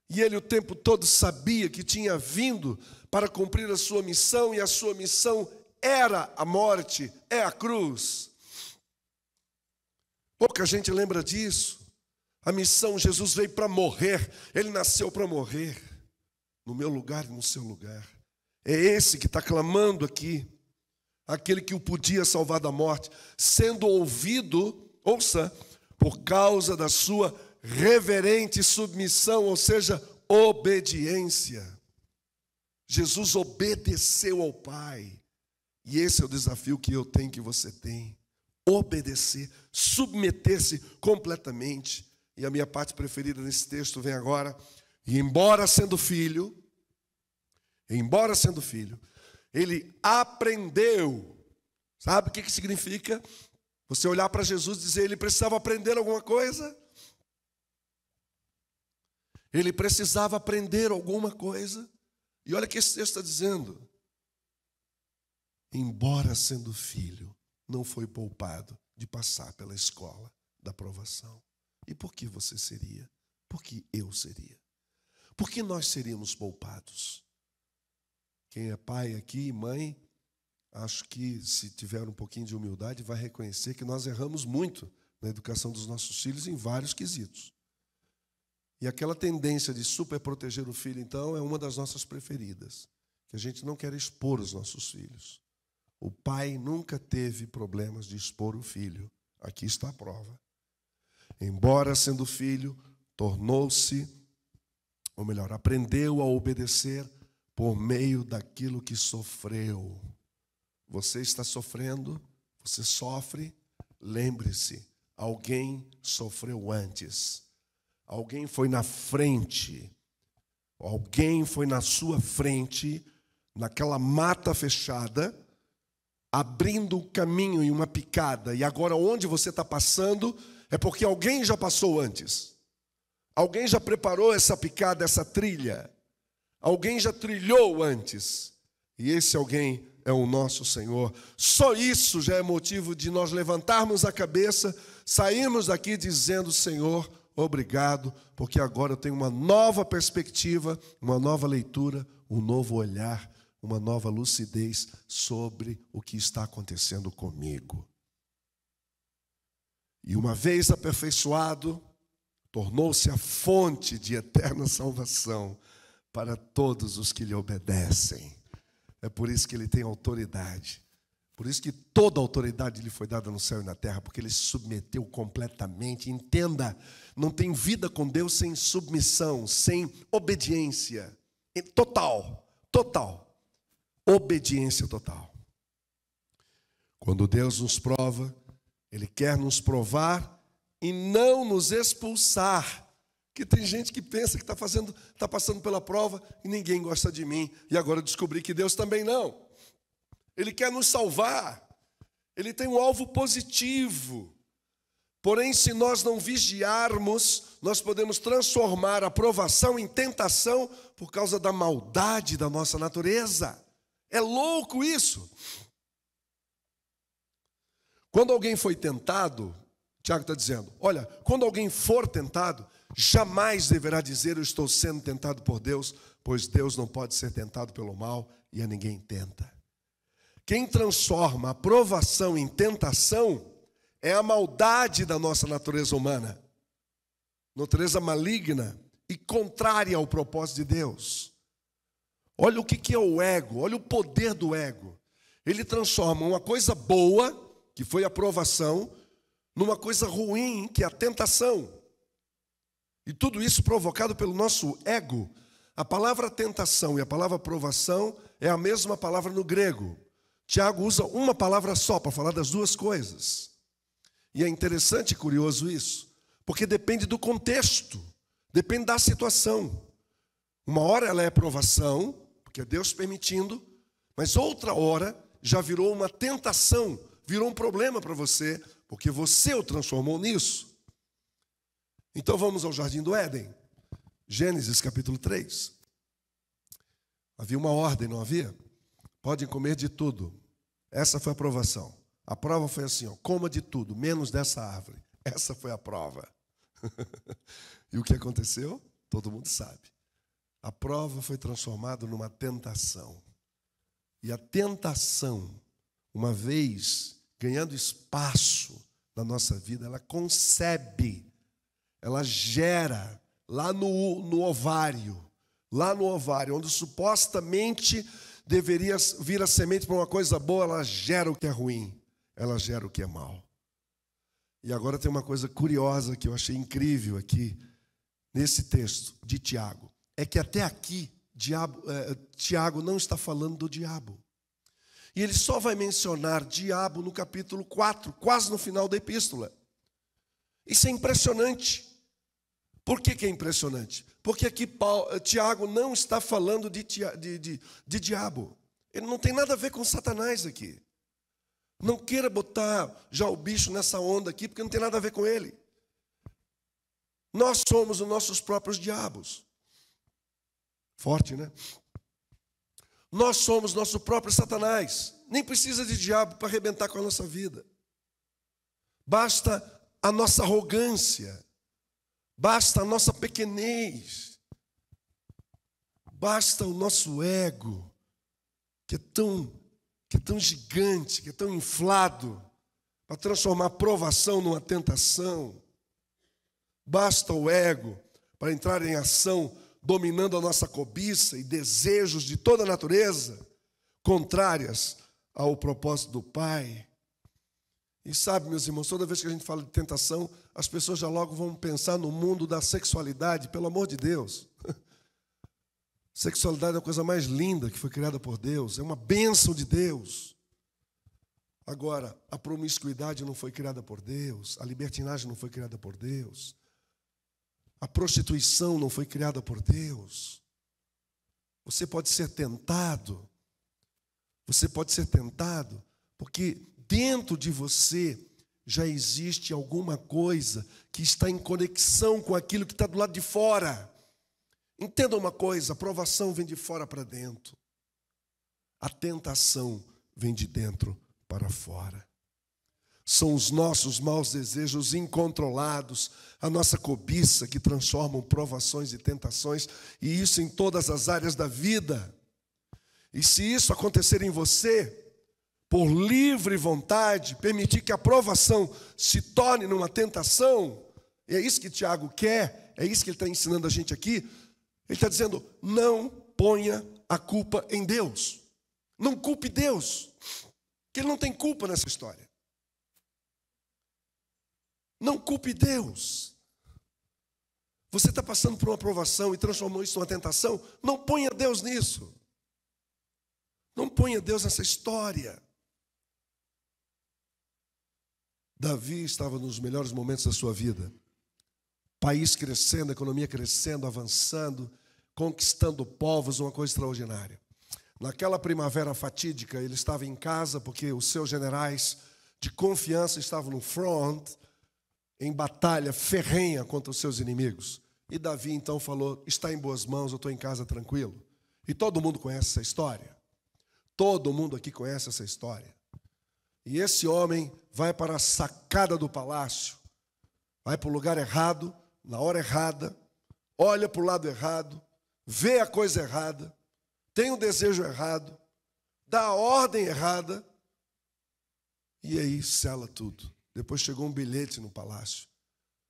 E ele o tempo todo sabia que tinha vindo para cumprir a sua missão, e a sua missão era a morte, é a cruz. Pouca gente lembra disso. A missão, Jesus veio para morrer, ele nasceu para morrer, no meu lugar e no seu lugar. É esse que está clamando aqui, aquele que o podia salvar da morte, sendo ouvido, ouça, por causa da sua reverente submissão, ou seja, obediência. Jesus obedeceu ao Pai. E esse é o desafio que eu tenho, que você tem. Obedecer, submeter-se completamente. E a minha parte preferida nesse texto vem agora. E embora sendo filho, ele aprendeu. Sabe o que significa? Você olhar para Jesus e dizer, ele precisava aprender alguma coisa? Ele precisava aprender alguma coisa. E olha o que esse texto está dizendo. Embora sendo filho, não foi poupado de passar pela escola da provação. E por que você seria? Por que eu seria? Por que nós seríamos poupados? Quem é pai aqui, mãe, acho que se tiver um pouquinho de humildade, vai reconhecer que nós erramos muito na educação dos nossos filhos em vários quesitos. E aquela tendência de superproteger o filho, então, é uma das nossas preferidas, que a gente não quer expor os nossos filhos. O pai nunca teve problemas de expor o filho. Aqui está a prova. Embora sendo filho, tornou-se, ou melhor, aprendeu a obedecer por meio daquilo que sofreu. Você está sofrendo, você sofre, lembre-se, alguém sofreu antes. Alguém foi na frente, alguém foi na sua frente, naquela mata fechada, abrindo um caminho e uma picada. E agora onde você está passando é porque alguém já passou antes. Alguém já preparou essa picada, essa trilha. Alguém já trilhou antes. E esse alguém é o nosso Senhor. Só isso já é motivo de nós levantarmos a cabeça, sairmos daqui dizendo, Senhor, obrigado, porque agora eu tenho uma nova perspectiva, uma nova leitura, um novo olhar, uma nova lucidez sobre o que está acontecendo comigo. E uma vez aperfeiçoado, tornou-se a fonte de eterna salvação para todos os que lhe obedecem. É por isso que ele tem autoridade. Por isso que toda a autoridade lhe foi dada no céu e na terra, porque ele se submeteu completamente. Entenda, não tem vida com Deus sem submissão, sem obediência. Total. Obediência total. Quando Deus nos prova, Ele quer nos provar e não nos expulsar. Porque tem gente que pensa que está passando pela prova e ninguém gosta de mim. E agora eu descobri que Deus também não. Ele quer nos salvar. Ele tem um alvo positivo. Porém, se nós não vigiarmos, nós podemos transformar a provação em tentação por causa da maldade da nossa natureza. É louco isso. Quando alguém foi tentado, Tiago está dizendo, olha, quando alguém for tentado, jamais deverá dizer, eu estou sendo tentado por Deus, pois Deus não pode ser tentado pelo mal e a ninguém tenta. Quem transforma a provação em tentação é a maldade da nossa natureza humana, natureza maligna e contrária ao propósito de Deus. Olha o que é o ego, olha o poder do ego. Ele transforma uma coisa boa, que foi a provação, numa coisa ruim, que é a tentação. E tudo isso provocado pelo nosso ego. A palavra tentação e a palavra provação é a mesma palavra no grego. Tiago usa uma palavra só para falar das duas coisas. E é interessante e curioso isso, porque depende do contexto, depende da situação. Uma hora ela é provação, porque é Deus permitindo, mas outra hora já virou uma tentação, virou um problema para você, porque você o transformou nisso. Então vamos ao Jardim do Éden, Gênesis capítulo 3. Havia uma ordem, não havia? Podem comer de tudo. Essa foi a provação. A prova foi assim, ó, coma de tudo, menos dessa árvore. Essa foi a prova. E o que aconteceu? Todo mundo sabe. A prova foi transformada numa tentação. E a tentação, uma vez ganhando espaço na nossa vida, ela concebe, ela gera lá no ovário, onde supostamente deveria vir a semente para uma coisa boa, ela gera o que é ruim, ela gera o que é mal. E agora tem uma coisa curiosa que eu achei incrível aqui, nesse texto de Tiago, é que até aqui Tiago não está falando do diabo. E ele só vai mencionar diabo no capítulo 4, quase no final da epístola. Isso é impressionante. Por que é impressionante? Porque aqui Tiago não está falando de diabo. Ele não tem nada a ver com Satanás aqui. Não queira botar já o bicho nessa onda aqui, porque não tem nada a ver com ele. Nós somos os nossos próprios diabos. Forte, né? Nós somos nosso próprio Satanás. Nem precisa de diabo para arrebentar com a nossa vida. Basta a nossa arrogância. Basta a nossa pequenez. Basta o nosso ego, que é tão gigante, que é tão inflado, para transformar a provação numa tentação. Basta o ego para entrar em ação, dominando a nossa cobiça e desejos de toda a natureza, contrárias ao propósito do Pai. E sabe, meus irmãos, toda vez que a gente fala de tentação, as pessoas já logo vão pensar no mundo da sexualidade, pelo amor de Deus. Sexualidade é a coisa mais linda que foi criada por Deus, é uma bênção de Deus. Agora, a promiscuidade não foi criada por Deus, a libertinagem não foi criada por Deus, a prostituição não foi criada por Deus. Você pode ser tentado, porque dentro de você já existe alguma coisa que está em conexão com aquilo que está do lado de fora. Entenda uma coisa, a provação vem de fora para dentro. A tentação vem de dentro para fora. São os nossos maus desejos incontrolados, a nossa cobiça que transformam provações e tentações, e isso em todas as áreas da vida. E se isso acontecer em você, por livre vontade, permitir que a provação se torne numa tentação, é isso que Tiago quer, é isso que ele está ensinando a gente aqui. Ele está dizendo, não ponha a culpa em Deus. Não culpe Deus, que Ele não tem culpa nessa história. Não culpe Deus. Você está passando por uma provação e transformou isso numa tentação, não ponha Deus nisso. Não ponha Deus nessa história. Davi estava nos melhores momentos da sua vida. País crescendo, economia crescendo, avançando, conquistando povos, uma coisa extraordinária. Naquela primavera fatídica, ele estava em casa porque os seus generais de confiança estavam no front, em batalha ferrenha contra os seus inimigos. E Davi então falou, está em boas mãos, eu estou em casa tranquilo. E todo mundo conhece essa história. Todo mundo aqui conhece essa história. E esse homem vai para a sacada do palácio, vai para o lugar errado, na hora errada, olha para o lado errado, vê a coisa errada, tem o desejo errado, dá a ordem errada, e aí sela tudo. Depois chegou um bilhete no palácio.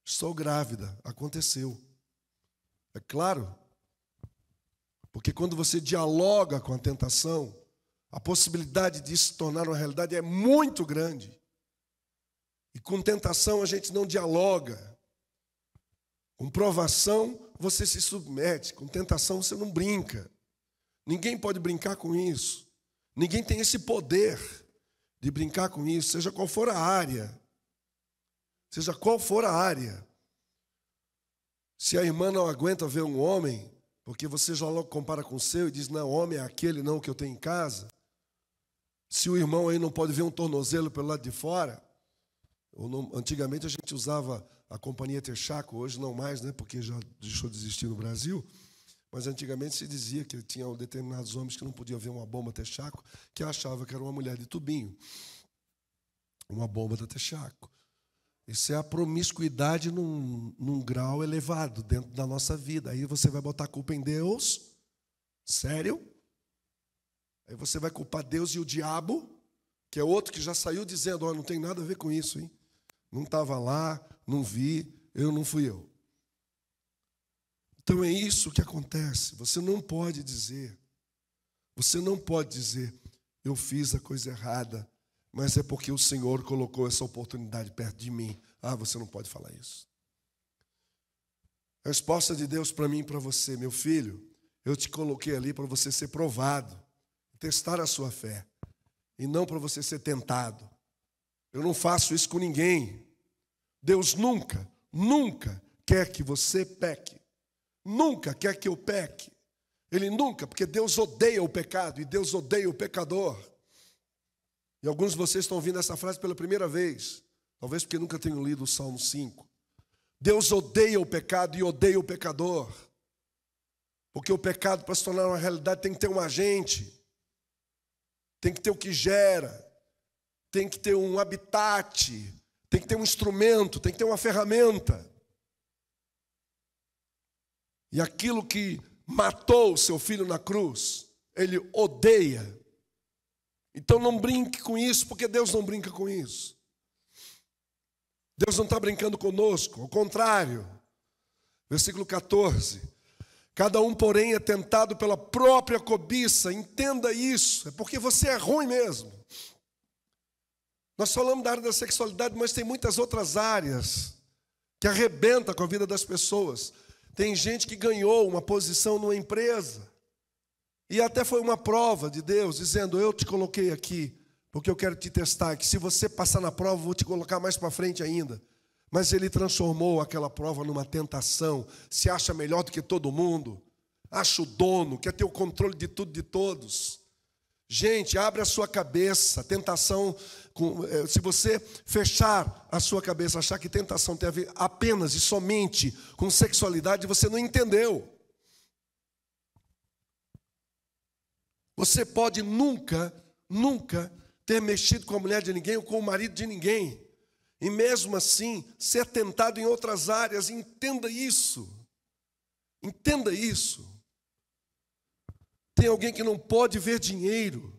Estou grávida, aconteceu. É claro, porque quando você dialoga com a tentação, a possibilidade de se tornar uma realidade é muito grande. E com tentação a gente não dialoga. Com provação você se submete, com tentação você não brinca. Ninguém pode brincar com isso. Ninguém tem esse poder de brincar com isso, seja qual for a área. Seja qual for a área. Se a irmã não aguenta ver um homem, porque você já logo compara com o seu e diz, não, homem é aquele não que eu tenho em casa. Se o irmão aí não pode ver um tornozelo pelo lado de fora, ou não, antigamente a gente usava a companhia Texaco, hoje não mais, né, porque já deixou de existir no Brasil, mas antigamente se dizia que tinha determinados homens que não podiam ver uma bomba Texaco, que achava que era uma mulher de tubinho, uma bomba da Texaco. Isso é a promiscuidade num grau elevado dentro da nossa vida. Aí você vai botar a culpa em Deus? Sério? Aí você vai culpar Deus e o diabo, que é outro que já saiu dizendo, não tem nada a ver com isso, hein? Não estava lá, não vi, não fui eu. Então é isso que acontece. Você não pode dizer, eu fiz a coisa errada, mas é porque o Senhor colocou essa oportunidade perto de mim. Você não pode falar isso. A resposta de Deus para mim e para você, meu filho, eu te coloquei ali para você ser provado, testar a sua fé, e não para você ser tentado. Eu não faço isso com ninguém. Deus nunca quer que você peque. Nunca quer que eu peque. Ele nunca, porque Deus odeia o pecado e Deus odeia o pecador. E alguns de vocês estão ouvindo essa frase pela primeira vez, talvez porque nunca tenham lido o Salmo 5. Deus odeia o pecado e odeia o pecador. Porque o pecado, para se tornar uma realidade, tem que ter um agente, tem que ter o que gera, tem que ter um habitat, tem que ter um instrumento, tem que ter uma ferramenta. E aquilo que matou o seu filho na cruz, ele odeia. Então não brinque com isso, porque Deus não brinca com isso. Deus não está brincando conosco, ao contrário. Versículo 14. Cada um, porém, é tentado pela própria cobiça. Entenda isso, é porque você é ruim mesmo. Nós falamos da área da sexualidade, mas tem muitas outras áreas que arrebentam com a vida das pessoas. Tem gente que ganhou uma posição numa empresa e até foi uma prova de Deus, dizendo, eu te coloquei aqui porque eu quero te testar, que se você passar na prova, eu vou te colocar mais para frente ainda. Mas ele transformou aquela prova numa tentação, se acha melhor do que todo mundo, acha o dono, quer ter o controle de tudo e de todos. Gente, abre a sua cabeça, tentação, se você fechar a sua cabeça, achar que tentação tem a ver apenas e somente com sexualidade, você não entendeu. Você pode nunca ter mexido com a mulher de ninguém ou com o marido de ninguém, e mesmo assim ser tentado em outras áreas. Entenda isso. Entenda isso. Tem alguém que não pode ver dinheiro,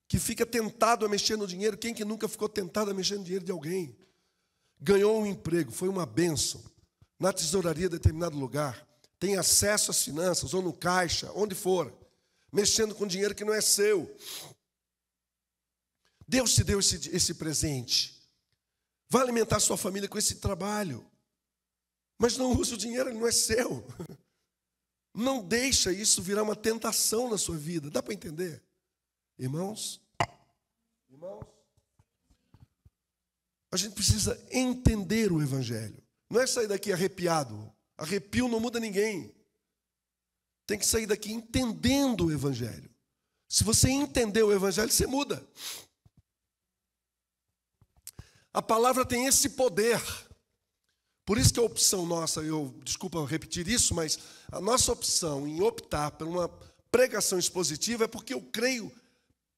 que fica tentado a mexer no dinheiro. Quem que nunca ficou tentado a mexer no dinheiro de alguém? Ganhou um emprego, foi uma bênção, na tesouraria de determinado lugar, tem acesso às finanças, ou no caixa, onde for, mexendo com dinheiro que não é seu. Deus te deu esse presente. Vai alimentar sua família com esse trabalho. Mas não use o dinheiro, ele não é seu. Não deixa isso virar uma tentação na sua vida. Dá para entender? Irmãos, a gente precisa entender o Evangelho. Não é sair daqui arrepiado. Arrepio não muda ninguém. Tem que sair daqui entendendo o Evangelho. Se você entender o Evangelho, você muda. A palavra tem esse poder. Por isso que a opção nossa, desculpa repetir isso, mas a nossa opção em optar por uma pregação expositiva é porque eu creio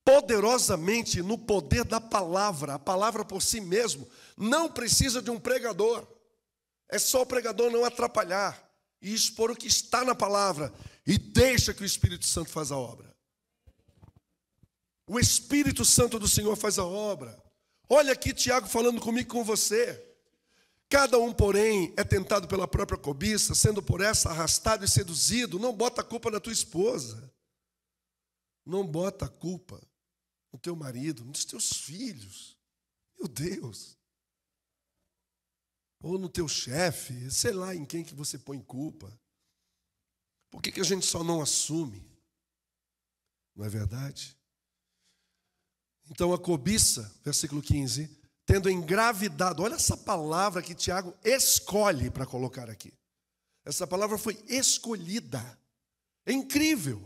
poderosamente no poder da palavra. A palavra por si mesmo não precisa de um pregador. É só o pregador não atrapalhar e expor o que está na palavra e deixa que o Espírito Santo faz a obra. O Espírito Santo do Senhor faz a obra. Olha aqui Tiago falando comigo e com você. Cada um, porém, é tentado pela própria cobiça, sendo por essa arrastado e seduzido. Não bota a culpa na tua esposa. Não bota a culpa no teu marido, nos teus filhos. Meu Deus. Ou no teu chefe, sei lá em quem que você põe culpa. Por que a gente só não assume? Não é verdade? Então a cobiça, versículo 15, tendo engravidado, olha essa palavra que Tiago escolhe para colocar aqui. Essa palavra foi escolhida. É incrível.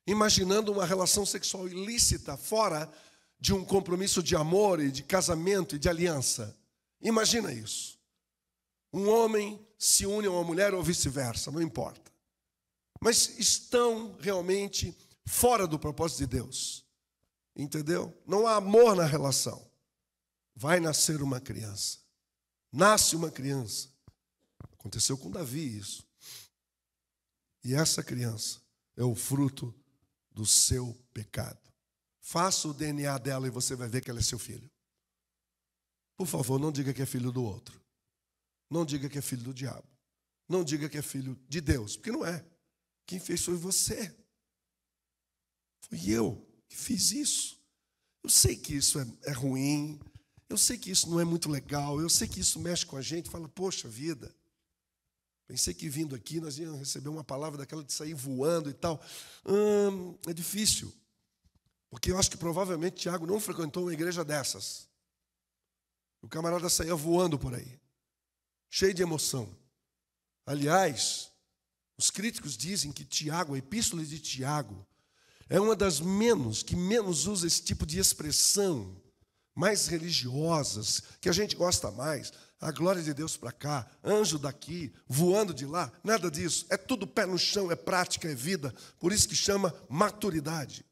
Imaginando uma relação sexual ilícita fora de um compromisso de amor e de casamento e de aliança. Imagina isso. Um homem se une a uma mulher ou vice-versa, não importa. Mas estão realmente fora do propósito de Deus. Entendeu? Não há amor na relação. Vai nascer uma criança. Nasce uma criança. Aconteceu com Davi isso. E essa criança é o fruto do seu pecado. Faça o DNA dela e você vai ver que ela é seu filho. Por favor, não diga que é filho do outro. Não diga que é filho do diabo. Não diga que é filho de Deus, porque não é. Quem fez foi você. Foi eu que fiz isso. Eu sei que isso é ruim. Eu sei que isso não é muito legal. Eu sei que isso mexe com a gente. Fala, poxa vida. Pensei que vindo aqui nós íamos receber uma palavra daquela de sair voando e tal. É difícil. Porque eu acho que provavelmente Tiago não frequentou uma igreja dessas. O camarada saía voando por aí. Cheio de emoção. Aliás, os críticos dizem que Tiago, a epístola de Tiago, é uma das que menos usa esse tipo de expressão, mais religiosas, que a gente gosta mais. A glória de Deus para cá, anjo daqui, voando de lá, nada disso. É tudo pé no chão, é prática, é vida. Por isso que chama maturidade.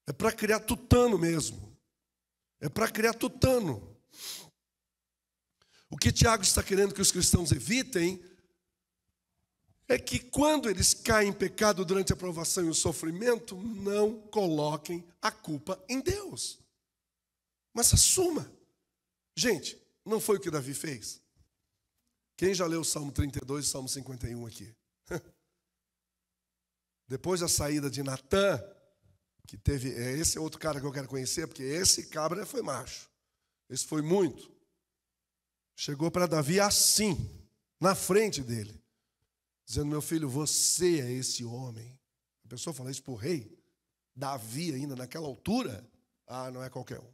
É para criar tutano mesmo. É para criar tutano. O que Tiago está querendo que os cristãos evitem é que quando eles caem em pecado durante a provação e o sofrimento, não coloquem a culpa em Deus. Mas assuma. Gente, não foi o que Davi fez? Quem já leu o Salmo 32 e o Salmo 51 aqui? Depois da saída de Natã, que teve, esse é outro cara que eu quero conhecer, porque esse cabra foi macho. Esse foi muito. Chegou para Davi assim, na frente dele, dizendo, meu filho, você é esse homem. A pessoa fala isso para o rei, Davi ainda naquela altura, não é qualquer um.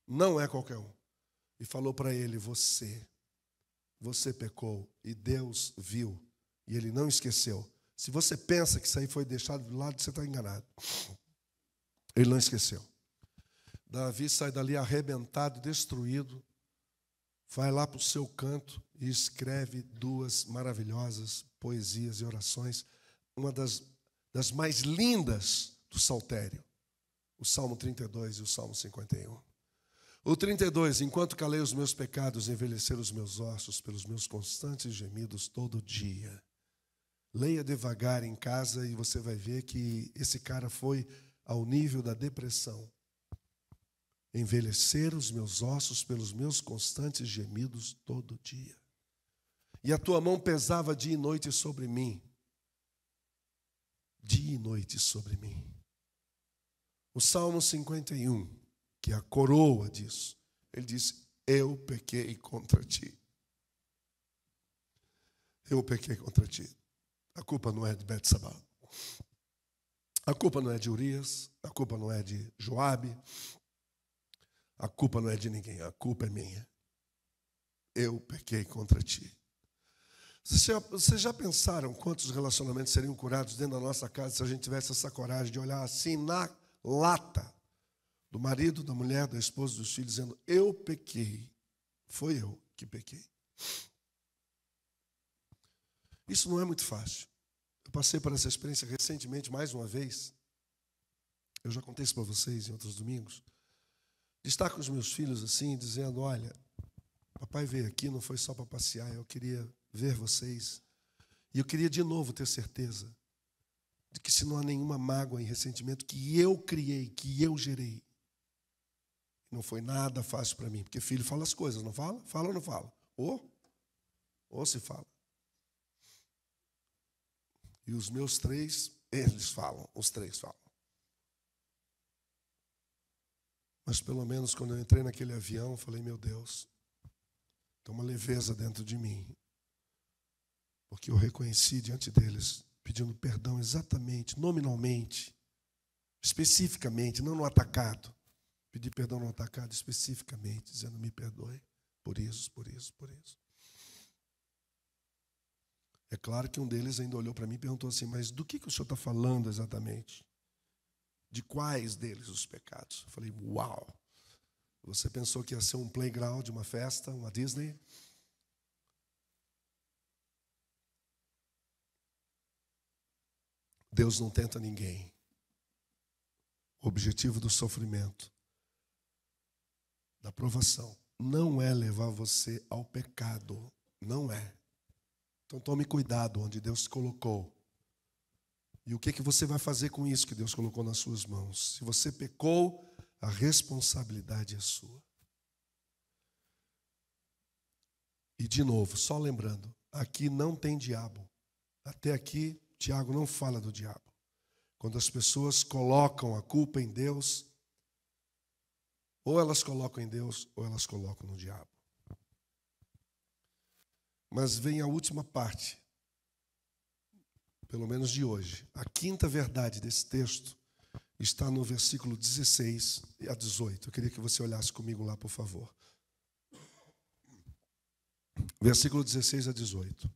Não é qualquer um. E falou para ele, você pecou e Deus viu e ele não esqueceu. Se você pensa que isso aí foi deixado do lado, você está enganado. Ele não esqueceu. Davi sai dali arrebentado, destruído, vai lá para o seu canto e escreve 2 maravilhosas poesias e orações, uma das mais lindas do Saltério, o Salmo 32 e o Salmo 51. O 32, enquanto calei os meus pecados, envelheceram os meus ossos pelos meus constantes gemidos todo dia. Leia devagar em casa e você vai ver que esse cara foi ao nível da depressão. Envelheceram os meus ossos pelos meus constantes gemidos todo dia. E a tua mão pesava dia e noite sobre mim. Dia e noite sobre mim. O Salmo 51, que é a coroa disso, ele diz, eu pequei contra ti. Eu pequei contra ti. A culpa não é de Betsabá. A culpa não é de Urias. A culpa não é de Joabe. A culpa não é de ninguém. A culpa é minha. Eu pequei contra ti. Vocês já pensaram quantos relacionamentos seriam curados dentro da nossa casa se a gente tivesse essa coragem de olhar assim na lata do marido, da mulher, da esposa, dos filhos, dizendo, eu pequei. Foi eu que pequei. Isso não é muito fácil. Eu passei por essa experiência recentemente, mais uma vez. Eu já contei isso para vocês em outros domingos. De estar com os meus filhos assim, dizendo, olha, papai veio aqui, não foi só para passear, eu queria ver vocês. E eu queria de novo ter certeza de que se não há nenhuma mágoa e ressentimento que eu criei, que eu gerei, não foi nada fácil para mim. Porque filho fala as coisas, não fala? Fala ou não fala? Ou se fala. E os meus 3, eles falam, os 3 falam. Mas pelo menos quando eu entrei naquele avião, eu falei, meu Deus, tem uma leveza dentro de mim. Porque eu reconheci diante deles, pedindo perdão exatamente, nominalmente, especificamente, não no atacado. Pedi perdão no atacado especificamente, dizendo, me perdoe por isso, por isso, por isso. É claro que um deles ainda olhou para mim e perguntou assim, mas do que o senhor está falando exatamente? De quais deles os pecados? Eu falei, uau! Você pensou que ia ser um playground, uma festa, uma Disney? Deus não tenta ninguém. O objetivo do sofrimento, da provação, não é levar você ao pecado. Não é. Então tome cuidado onde Deus te colocou. E o que você vai fazer com isso que Deus colocou nas suas mãos? Se você pecou, a responsabilidade é sua. E de novo, só lembrando, aqui não tem diabo. Até aqui, Tiago não fala do diabo. Quando as pessoas colocam a culpa em Deus, ou elas colocam em Deus, ou elas colocam no diabo. Mas vem a última parte, pelo menos de hoje. A quinta verdade desse texto está no versículo 16 a 18. Eu queria que você olhasse comigo lá, por favor. Versículo 16 a 18.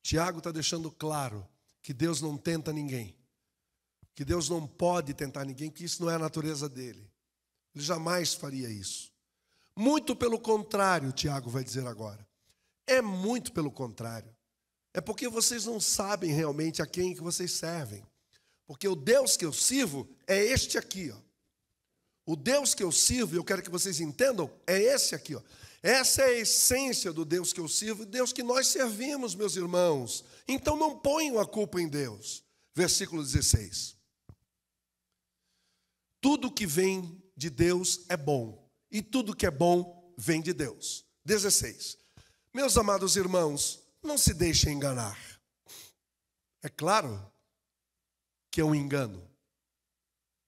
Tiago está deixando claro que Deus não tenta ninguém. Que Deus não pode tentar ninguém, que isso não é a natureza dele. Ele jamais faria isso. Muito pelo contrário, Tiago vai dizer agora. É muito pelo contrário. É porque vocês não sabem realmente a quem que vocês servem. Porque o Deus que eu sirvo é este aqui, ó. O Deus que eu sirvo, e eu quero que vocês entendam, é esse aqui, ó. Essa é a essência do Deus que eu sirvo, Deus que nós servimos, meus irmãos. Então não ponham a culpa em Deus. Versículo 16. Tudo que vem de Deus é bom, e tudo que é bom vem de Deus. 16. Meus amados irmãos, não se deixem enganar. É claro que é um engano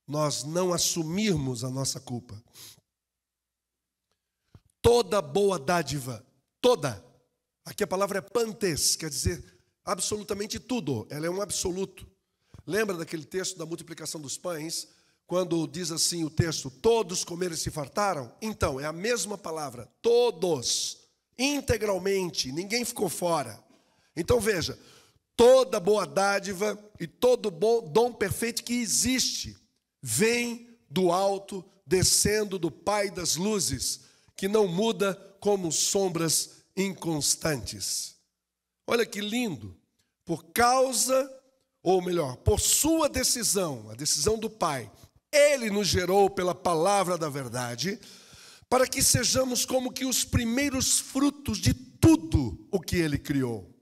nós não assumirmos a nossa culpa. Toda boa dádiva, toda, aqui a palavra é pantes, quer dizer absolutamente tudo, ela é um absoluto. Lembra daquele texto da multiplicação dos pães, quando diz assim o texto, todos comeram e se fartaram? Então, é a mesma palavra, todos, integralmente, ninguém ficou fora. Então veja, toda boa dádiva e todo bom dom perfeito que existe, vem do alto, descendo do Pai das luzes, que não muda como sombras inconstantes. Olha que lindo, por causa, ou melhor, por sua decisão, a decisão do Pai, Ele nos gerou pela palavra da verdade, para que sejamos como que os primeiros frutos de tudo o que Ele criou.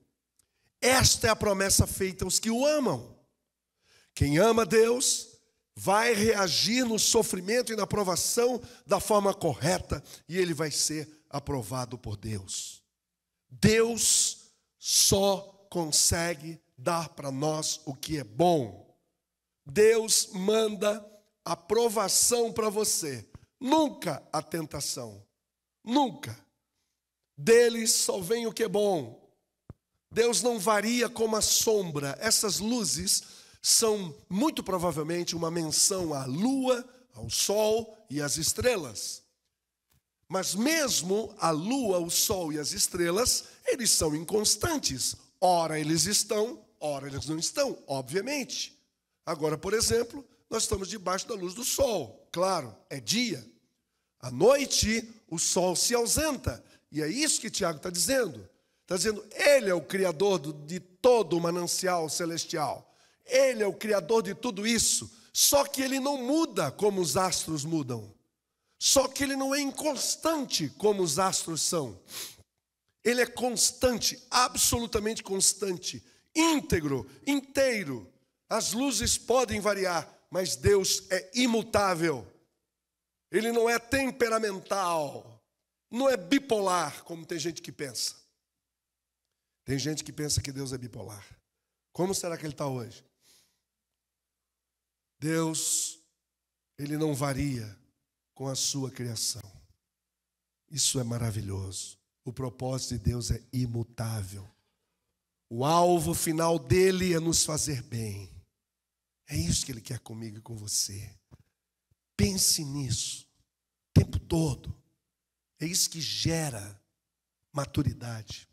Esta é a promessa feita aos que o amam. Quem ama Deus vai reagir no sofrimento e na provação da forma correta, e ele vai ser aprovado por Deus. Deus só consegue dar para nós o que é bom. Deus manda aprovação para você, nunca a tentação, nunca. Dele só vem o que é bom. Deus não varia como a sombra. Essas luzes são muito provavelmente uma menção à lua, ao sol e às estrelas. Mas mesmo a lua, o sol e as estrelas, eles são inconstantes. Ora eles estão, ora eles não estão, obviamente. Agora, por exemplo, nós estamos debaixo da luz do sol. Claro, é dia. À noite, o sol se ausenta. E é isso que Tiago está dizendo. Está dizendo, Ele é o Criador de todo o manancial celestial. Ele é o Criador de tudo isso. Só que Ele não muda como os astros mudam. Só que Ele não é inconstante como os astros são. Ele é constante, absolutamente constante, íntegro, inteiro. As luzes podem variar, mas Deus é imutável. Ele não é temperamental, não é bipolar, como tem gente que pensa. Tem gente que pensa que Deus é bipolar. Como será que Ele está hoje? Deus, Ele não varia com a sua criação. Isso é maravilhoso. O propósito de Deus é imutável. O alvo final dele é nos fazer bem. É isso que Ele quer comigo e com você. Pense nisso o tempo todo. É isso que gera maturidade.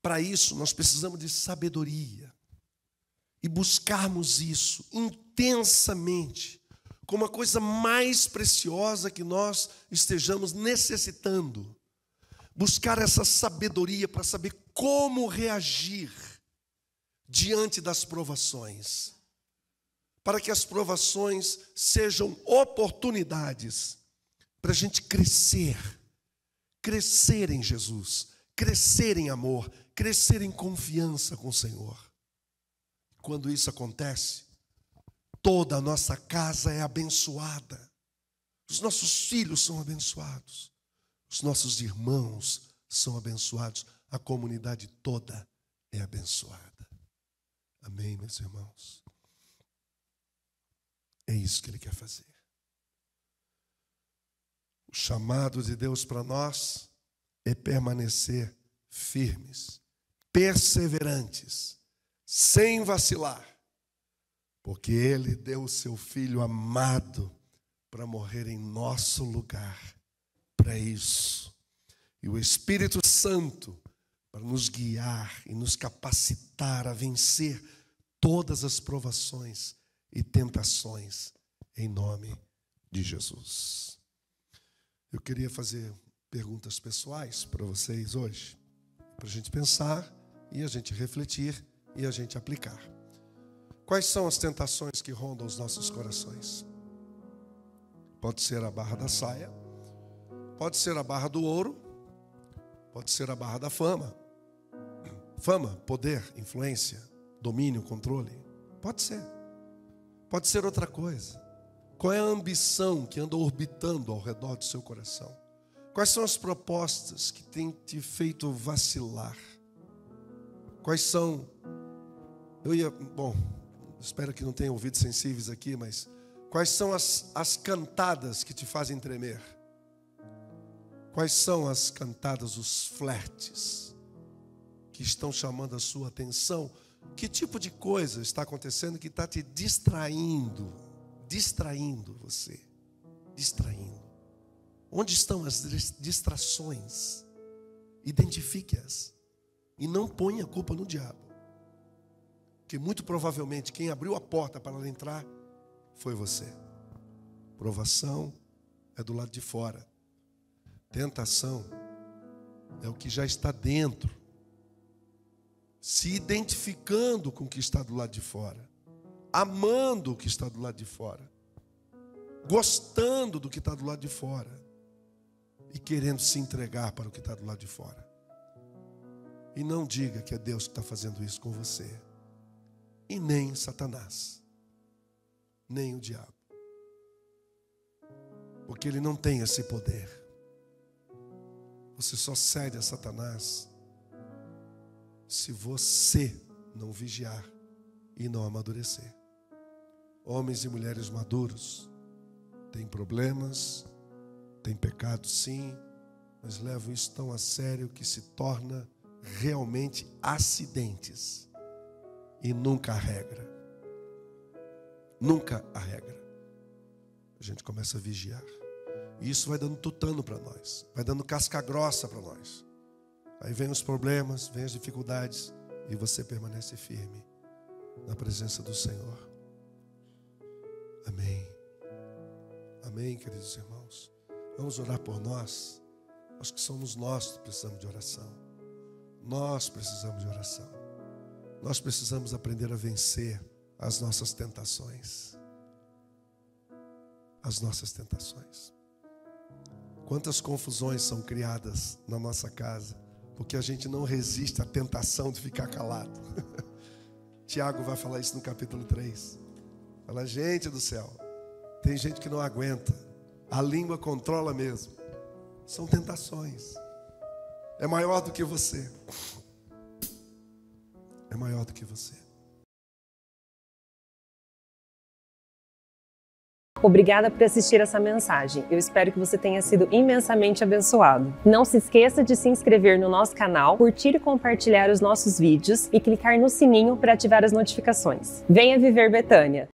Para isso, nós precisamos de sabedoria. E buscarmos isso intensamente, como a coisa mais preciosa que nós estejamos necessitando. Buscar essa sabedoria para saber como reagir diante das provações. Para que as provações sejam oportunidades para a gente crescer em Jesus, crescer em amor, crescer em confiança com o Senhor. Quando isso acontece, toda a nossa casa é abençoada. Os nossos filhos são abençoados. Os nossos irmãos são abençoados. A comunidade toda é abençoada. Amém, meus irmãos? É isso que Ele quer fazer. O chamado de Deus para nós é permanecer firmes, perseverantes, sem vacilar, porque Ele deu o seu Filho amado para morrer em nosso lugar, para isso. E o Espírito Santo para nos guiar e nos capacitar a vencer todas as provações e tentações em nome de Jesus. Eu queria fazer perguntas pessoais para vocês hoje, para a gente pensar e a gente refletir e a gente aplicar. Quais são as tentações que rondam os nossos corações? Pode ser a barra da saia, pode ser a barra do ouro, pode ser a barra da fama. Fama, poder, influência, domínio, controle. Pode ser. Pode ser outra coisa. Qual é a ambição que anda orbitando ao redor do seu coração? Quais são as propostas que têm te feito vacilar? Quais são... espero que não tenha ouvidos sensíveis aqui, mas... Quais são as cantadas que te fazem tremer? Quais são as cantadas, os flertes que estão chamando a sua atenção? Que tipo de coisa está acontecendo que está te distraindo você? Distraindo. Onde estão as distrações? Identifique-as. E não ponha a culpa no diabo. Porque muito provavelmente quem abriu a porta para ela entrar foi você. Provação é do lado de fora. Tentação é o que já está dentro. Se identificando com o que está do lado de fora. Amando o que está do lado de fora. Gostando do que está do lado de fora. E querendo se entregar para o que está do lado de fora. E não diga que é Deus que está fazendo isso com você. E nem Satanás. Nem o diabo. Porque ele não tem esse poder. Você só cede a Satanás se você não vigiar e não amadurecer. Homens e mulheres maduros têm problemas, têm pecado sim, mas levam isso tão a sério que se torna realmente acidentes. E nunca a regra. Nunca a regra. A gente começa a vigiar. E isso vai dando tutano para nós. Vai dando casca grossa para nós. Aí vem os problemas, vem as dificuldades. E você permanece firme na presença do Senhor. Amém. Amém, queridos irmãos. Vamos orar por nós. Acho que somos nós que precisamos de oração. Nós precisamos de oração. Nós precisamos aprender a vencer as nossas tentações. As nossas tentações. Quantas confusões são criadas na nossa casa, porque a gente não resiste à tentação de ficar calado. Tiago vai falar isso no capítulo 3. Fala, gente do céu, tem gente que não aguenta. A língua controla mesmo. São tentações. É maior do que você. É maior do que você. Obrigada por assistir essa mensagem. Eu espero que você tenha sido imensamente abençoado. Não se esqueça de se inscrever no nosso canal, curtir e compartilhar os nossos vídeos e clicar no sininho para ativar as notificações. Venha viver Betânia!